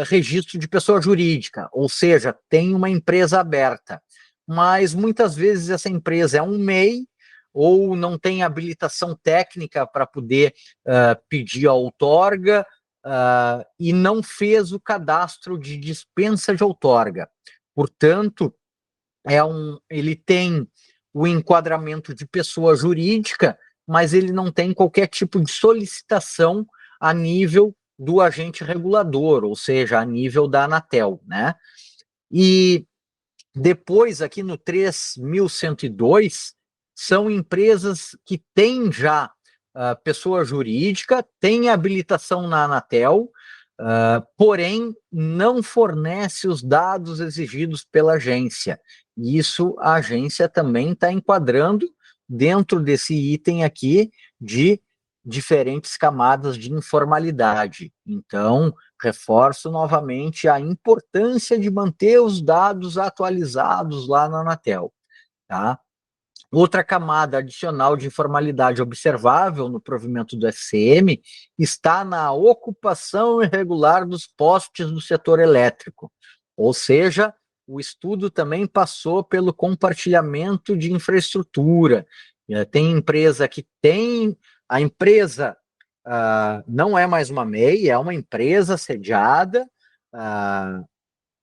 registro de pessoa jurídica, ou seja, tem uma empresa aberta, mas muitas vezes essa empresa é um MEI ou não tem habilitação técnica para poder pedir a outorga e não fez o cadastro de dispensa de outorga. Portanto, ele tem o enquadramento de pessoa jurídica, mas ele não tem qualquer tipo de solicitação a nível do agente regulador, ou seja, a nível da Anatel, né? E depois, aqui no 3.102, são empresas que têm já pessoa jurídica, têm habilitação na Anatel, porém não fornece os dados exigidos pela agência. E isso a agência também está enquadrando dentro desse item aqui de diferentes camadas de informalidade. Então, reforço novamente a importância de manter os dados atualizados lá na Anatel, tá? Outra camada adicional de informalidade observável no provimento do SCM está na ocupação irregular dos postes do setor elétrico, ou seja, o estudo também passou pelo compartilhamento de infraestrutura. Tem empresa que tem, a empresa não é mais uma MEI, é uma empresa sediada,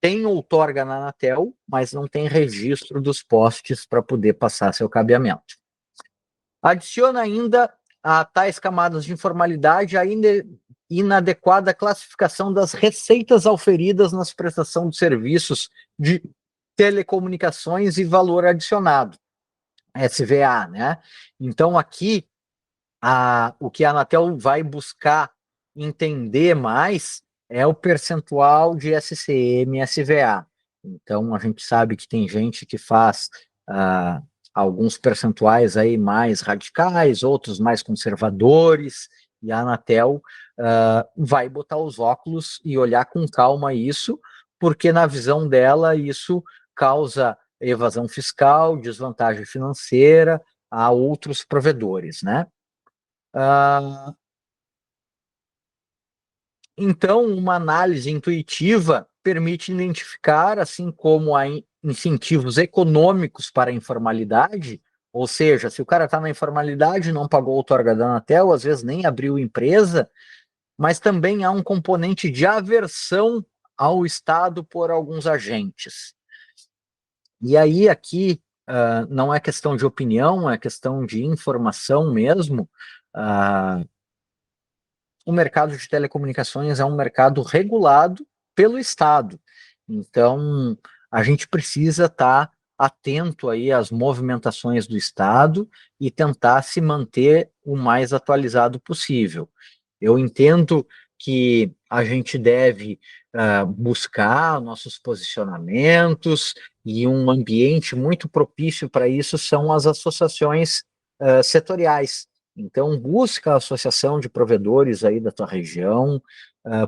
tem outorga na Anatel, mas não tem registro dos postes para poder passar seu cabeamento. Adiciona ainda a tais camadas de informalidade a inadequada classificação das receitas auferidas nas prestação de serviços de telecomunicações e valor adicionado, SVA, né? Então, aqui, o que a Anatel vai buscar entender mais é o percentual de SCM e SVA. Então, a gente sabe que tem gente que faz alguns percentuais aí mais radicais, outros mais conservadores, e a Anatel vai botar os óculos e olhar com calma isso, porque na visão dela isso causa evasão fiscal, desvantagem financeira a outros provedores, né? Então, uma análise intuitiva permite identificar, assim como há incentivos econômicos para a informalidade, ou seja, se o cara está na informalidade, não pagou outorga da Anatel, às vezes nem abriu empresa, mas também há um componente de aversão ao Estado por alguns agentes. E aí, aqui, não é questão de opinião, é questão de informação mesmo. O mercado de telecomunicações é um mercado regulado pelo Estado. Então, a gente precisa estar atento aí às movimentações do Estado e tentar se manter o mais atualizado possível. Eu entendo que a gente deve buscar nossos posicionamentos, e um ambiente muito propício para isso são as associações setoriais. Então, busca a associação de provedores aí da tua região,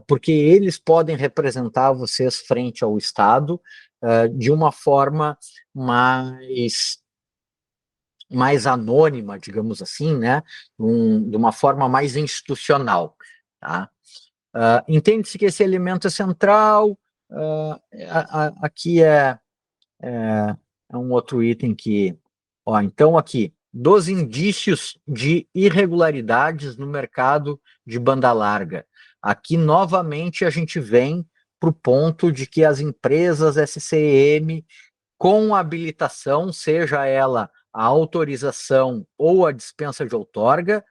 porque eles podem representar vocês frente ao Estado de uma forma mais anônima, digamos assim, né? De uma forma mais institucional, tá? Entende-se que esse elemento é central. Aqui é um outro item que... então aqui, dos indícios de irregularidades no mercado de banda larga. Aqui, novamente, a gente vem para o ponto de que as empresas SCM com habilitação, seja ela a autorização ou a dispensa de outorga,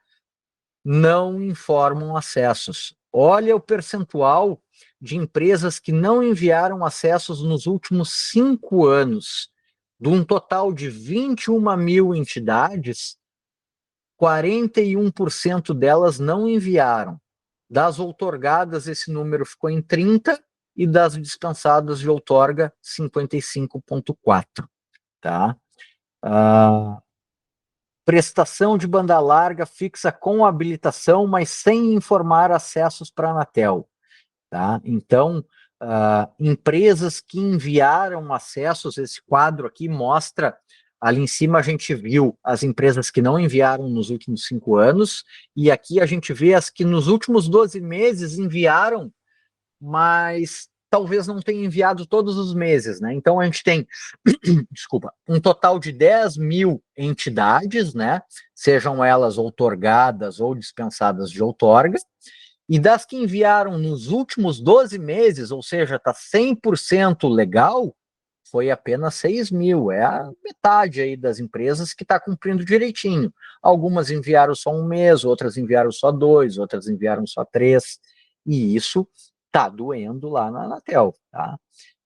não informam acessos. Olha o percentual de empresas que não enviaram acessos nos últimos 5 anos. De um total de 21 mil entidades, 41% delas não enviaram. Das outorgadas, esse número ficou em 30%, e das dispensadas de outorga, 55,4%. Tá? Prestação de banda larga fixa com habilitação, mas sem informar acessos para a Anatel. Tá? Então, empresas que enviaram acessos, esse quadro aqui mostra, ali em cima a gente viu as empresas que não enviaram nos últimos 5 anos, e aqui a gente vê as que nos últimos 12 meses enviaram, mas talvez não tenha enviado todos os meses, né? Então a gente tem, desculpa, um total de 10 mil entidades, né? Sejam elas outorgadas ou dispensadas de outorga, e das que enviaram nos últimos 12 meses, ou seja, está 100% legal, foi apenas 6 mil. É a metade aí das empresas que está cumprindo direitinho. Algumas enviaram só 1 mês, outras enviaram só 2, outras enviaram só 3. E isso está doendo lá na Anatel. Tá?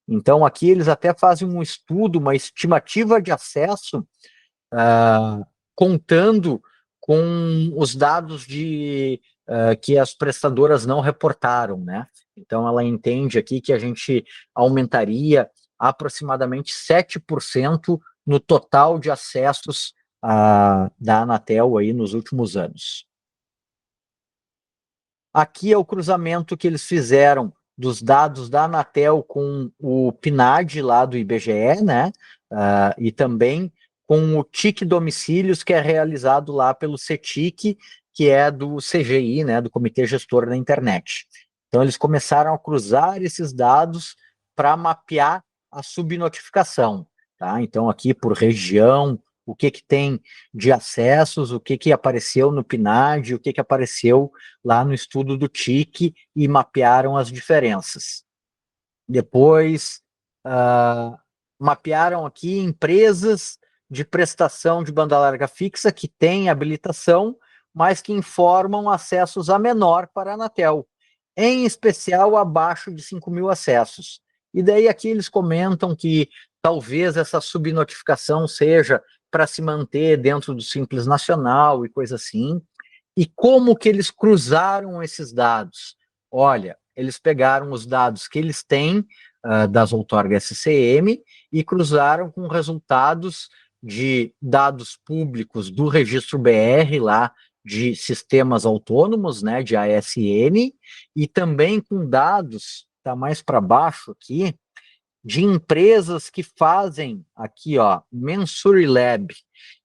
Então, aqui eles até fazem um estudo, uma estimativa de acesso, contando com os dados que as prestadoras não reportaram, né? Então, ela entende aqui que a gente aumentaria aproximadamente 7% no total de acessos da Anatel aí nos últimos anos. Aqui é o cruzamento que eles fizeram dos dados da Anatel com o PNAD lá do IBGE, né? E também com o TIC Domicílios, que é realizado lá pelo CETIC, que é do CGI, né? Do Comitê Gestor da Internet. Então, eles começaram a cruzar esses dados para mapear a subnotificação, tá? Então, aqui por região, o que tem de acessos, o que apareceu no PNAD, o que apareceu lá no estudo do TIC e mapearam as diferenças. Depois, mapearam aqui empresas de prestação de banda larga fixa que têm habilitação, mas que informam acessos a menor para a Anatel, em especial abaixo de 5.000 acessos. E daí aqui eles comentam que talvez essa subnotificação seja para se manter dentro do Simples Nacional e coisa assim. E como que eles cruzaram esses dados? Olha, eles pegaram os dados que eles têm das outorgas SCM e cruzaram com resultados de dados públicos do registro BR lá de sistemas autônomos, né, de ASN, e também com dados, está mais para baixo aqui, de empresas que fazem, aqui ó, Mensurilab,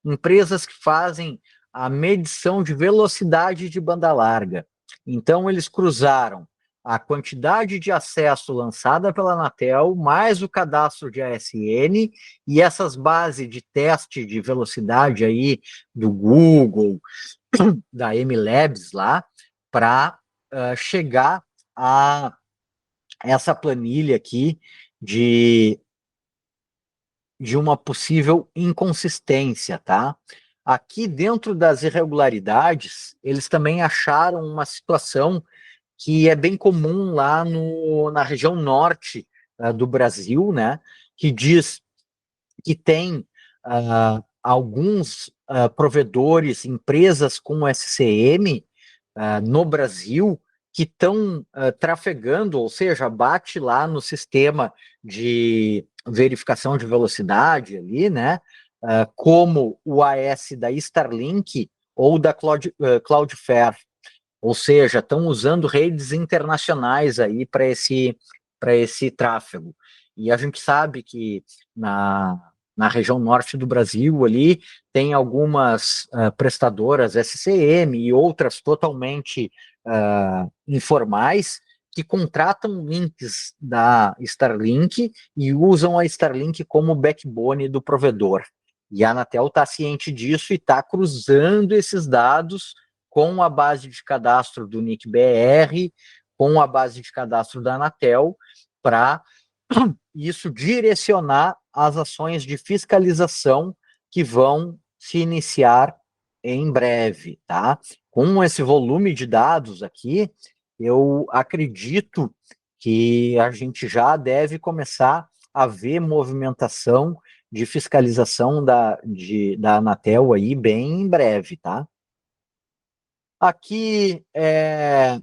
empresas que fazem a medição de velocidade de banda larga. Então eles cruzaram a quantidade de acesso lançada pela Anatel, mais o cadastro de ASN, e essas bases de teste de velocidade aí do Google, da MLabs lá, para chegar a essa planilha aqui de uma possível inconsistência, tá? Aqui dentro das irregularidades, eles também acharam uma situação que é bem comum lá na região norte do Brasil, né? Que diz que tem alguns provedores, empresas com SCM no Brasil que estão trafegando, ou seja, bate lá no sistema de verificação de velocidade ali, né? Como o AS da Starlink ou da Cloudflare, ou seja, estão usando redes internacionais aí para esse tráfego. E a gente sabe que na região norte do Brasil ali tem algumas prestadoras SCM e outras totalmente informais que contratam links da Starlink e usam a Starlink como backbone do provedor. E a Anatel está ciente disso e está cruzando esses dados com a base de cadastro do NIC-BR, com a base de cadastro da Anatel, para isso direcionar as ações de fiscalização que vão se iniciar em breve, tá? Com esse volume de dados aqui, eu acredito que a gente já deve começar a ver movimentação de fiscalização da Anatel aí bem em breve, tá? Aqui é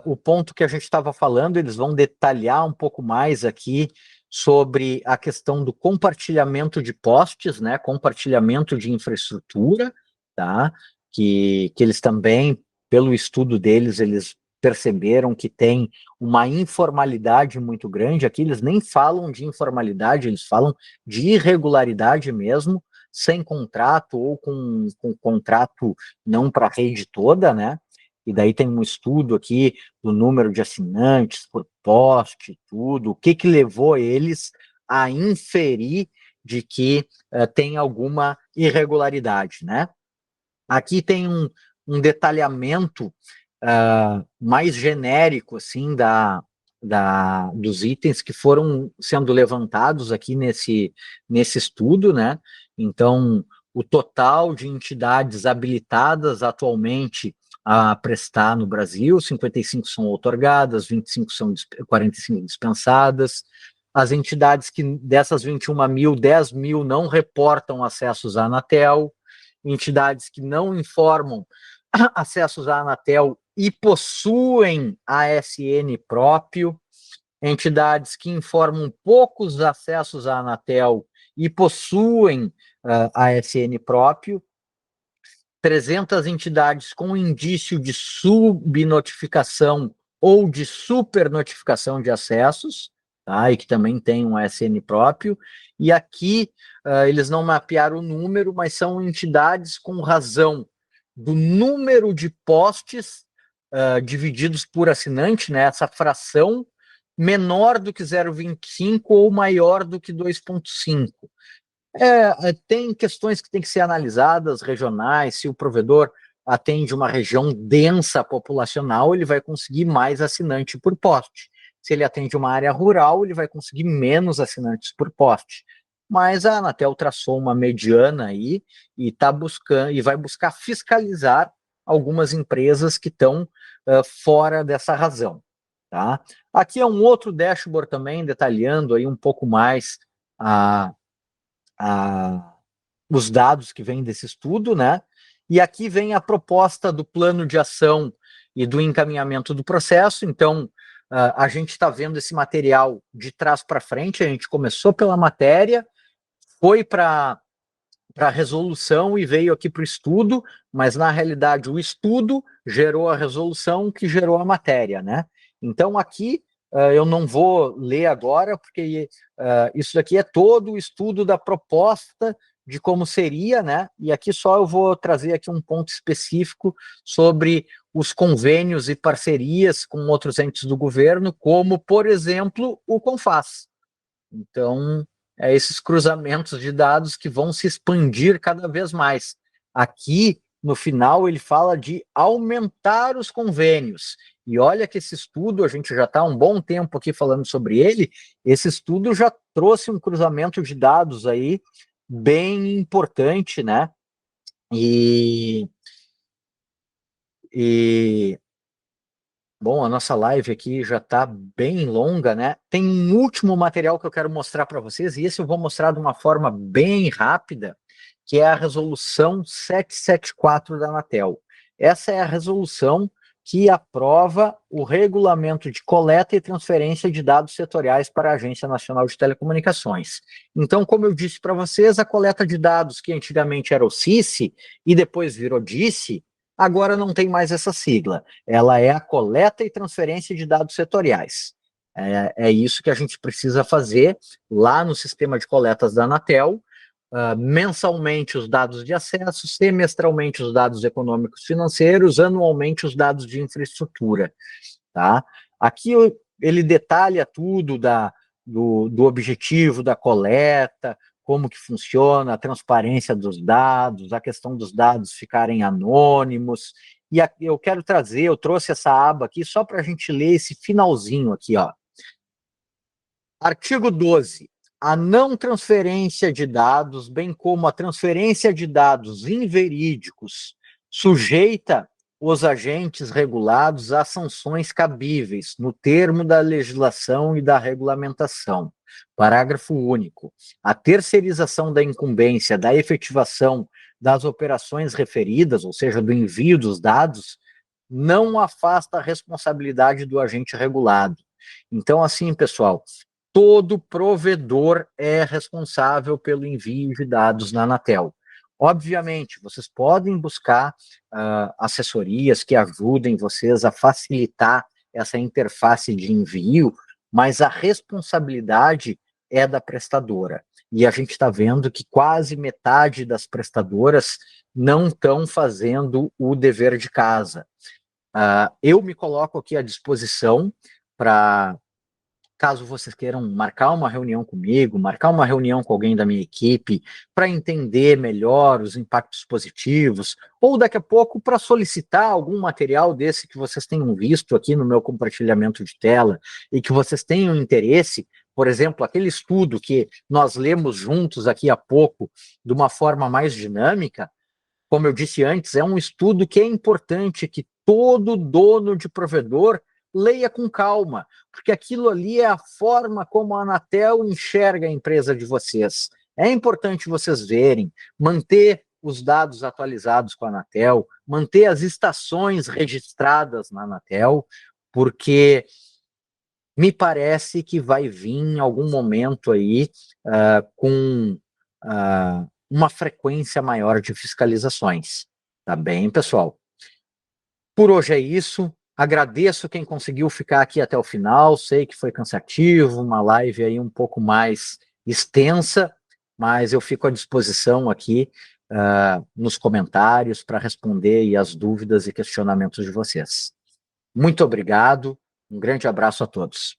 o ponto que a gente estava falando, eles vão detalhar um pouco mais aqui sobre a questão do compartilhamento de postes, né, compartilhamento de infraestrutura, tá, que eles também, pelo estudo deles, eles perceberam que tem uma informalidade muito grande. Aqui eles nem falam de informalidade, eles falam de irregularidade mesmo, sem contrato ou com contrato não para a rede toda, né? E daí tem um estudo aqui do número de assinantes por poste, tudo, o que levou eles a inferir de que tem alguma irregularidade, né? Aqui tem um detalhamento mais genérico, assim, dos itens que foram sendo levantados aqui nesse estudo, né? Então, o total de entidades habilitadas atualmente a prestar no Brasil, 55 são outorgadas, 25 são 45 dispensadas. As entidades que dessas 21.000, 10.000 não reportam acessos à Anatel, entidades que não informam acessos à Anatel e possuem ASN próprio, entidades que informam poucos acessos à Anatel e possuem ASN próprio, 300 entidades com indício de subnotificação ou de supernotificação de acessos, tá? E que também tem um ASN próprio, e aqui eles não mapearam o número, mas são entidades com razão do número de postes divididos por assinante, né? Essa fração menor do que 0,25 ou maior do que 2,5. Tem questões que têm que ser analisadas, regionais. Se o provedor atende uma região densa populacional, ele vai conseguir mais assinante por poste. Se ele atende uma área rural, ele vai conseguir menos assinantes por poste. Mas a Anatel traçou uma mediana aí e tá buscando e vai buscar fiscalizar algumas empresas que estão fora dessa razão. Tá? Aqui é um outro dashboard também, detalhando aí um pouco mais os dados que vêm desse estudo, né? E aqui vem a proposta do plano de ação e do encaminhamento do processo. Então, a gente está vendo esse material de trás para frente. A gente começou pela matéria, foi para a resolução e veio aqui para o estudo, mas na realidade o estudo gerou a resolução que gerou a matéria, né? Então aqui eu não vou ler agora, porque isso daqui é todo o estudo da proposta de como seria, né? E aqui só eu vou trazer aqui um ponto específico sobre os convênios e parcerias com outros entes do governo, como, por exemplo, o CONFAS. Então, esses cruzamentos de dados que vão se expandir cada vez mais. Aqui, no final, ele fala de aumentar os convênios. E olha que esse estudo, a gente já está há um bom tempo aqui falando sobre ele, esse estudo já trouxe um cruzamento de dados aí bem importante, né? Bom, a nossa live aqui já está bem longa, né? Tem um último material que eu quero mostrar para vocês, e esse eu vou mostrar de uma forma bem rápida, que é a resolução 774 da Anatel. Essa é a resolução que aprova o regulamento de coleta e transferência de dados setoriais para a Agência Nacional de Telecomunicações. Então, como eu disse para vocês, a coleta de dados que antigamente era o CICE e depois virou DICE, agora não tem mais essa sigla. Ela é a coleta e transferência de dados setoriais. É isso que a gente precisa fazer lá no sistema de coletas da Anatel, mensalmente os dados de acesso, semestralmente os dados econômicos financeiros, anualmente os dados de infraestrutura. Tá? Aqui ele detalha tudo do objetivo da coleta, como que funciona, a transparência dos dados, a questão dos dados ficarem anônimos. E eu quero trazer, eu trouxe essa aba aqui só para a gente ler esse finalzinho aqui, ó. Artigo 12. A não transferência de dados, bem como a transferência de dados inverídicos, sujeita os agentes regulados a sanções cabíveis, no termo da legislação e da regulamentação. Parágrafo único. A terceirização da incumbência da efetivação das operações referidas, ou seja, do envio dos dados, não afasta a responsabilidade do agente regulado. Então, assim, pessoal, todo provedor é responsável pelo envio de dados na Anatel. Obviamente, vocês podem buscar assessorias que ajudem vocês a facilitar essa interface de envio, mas a responsabilidade é da prestadora. E a gente está vendo que quase metade das prestadoras não estão fazendo o dever de casa. Eu me coloco aqui à disposição para, caso vocês queiram marcar uma reunião comigo, marcar uma reunião com alguém da minha equipe, para entender melhor os impactos positivos, ou daqui a pouco para solicitar algum material desse que vocês tenham visto aqui no meu compartilhamento de tela e que vocês tenham interesse, por exemplo, aquele estudo que nós lemos juntos aqui há pouco, de uma forma mais dinâmica. Como eu disse antes, é um estudo que é importante que todo dono de provedor leia com calma, porque aquilo ali é a forma como a Anatel enxerga a empresa de vocês. É importante vocês verem, manter os dados atualizados com a Anatel, manter as estações registradas na Anatel, porque me parece que vai vir em algum momento aí com uma frequência maior de fiscalizações. Tá bem, pessoal? Por hoje é isso. Agradeço quem conseguiu ficar aqui até o final. Sei que foi cansativo, uma live aí um pouco mais extensa, mas eu fico à disposição aqui nos comentários para responder aí as dúvidas e questionamentos de vocês. Muito obrigado, um grande abraço a todos.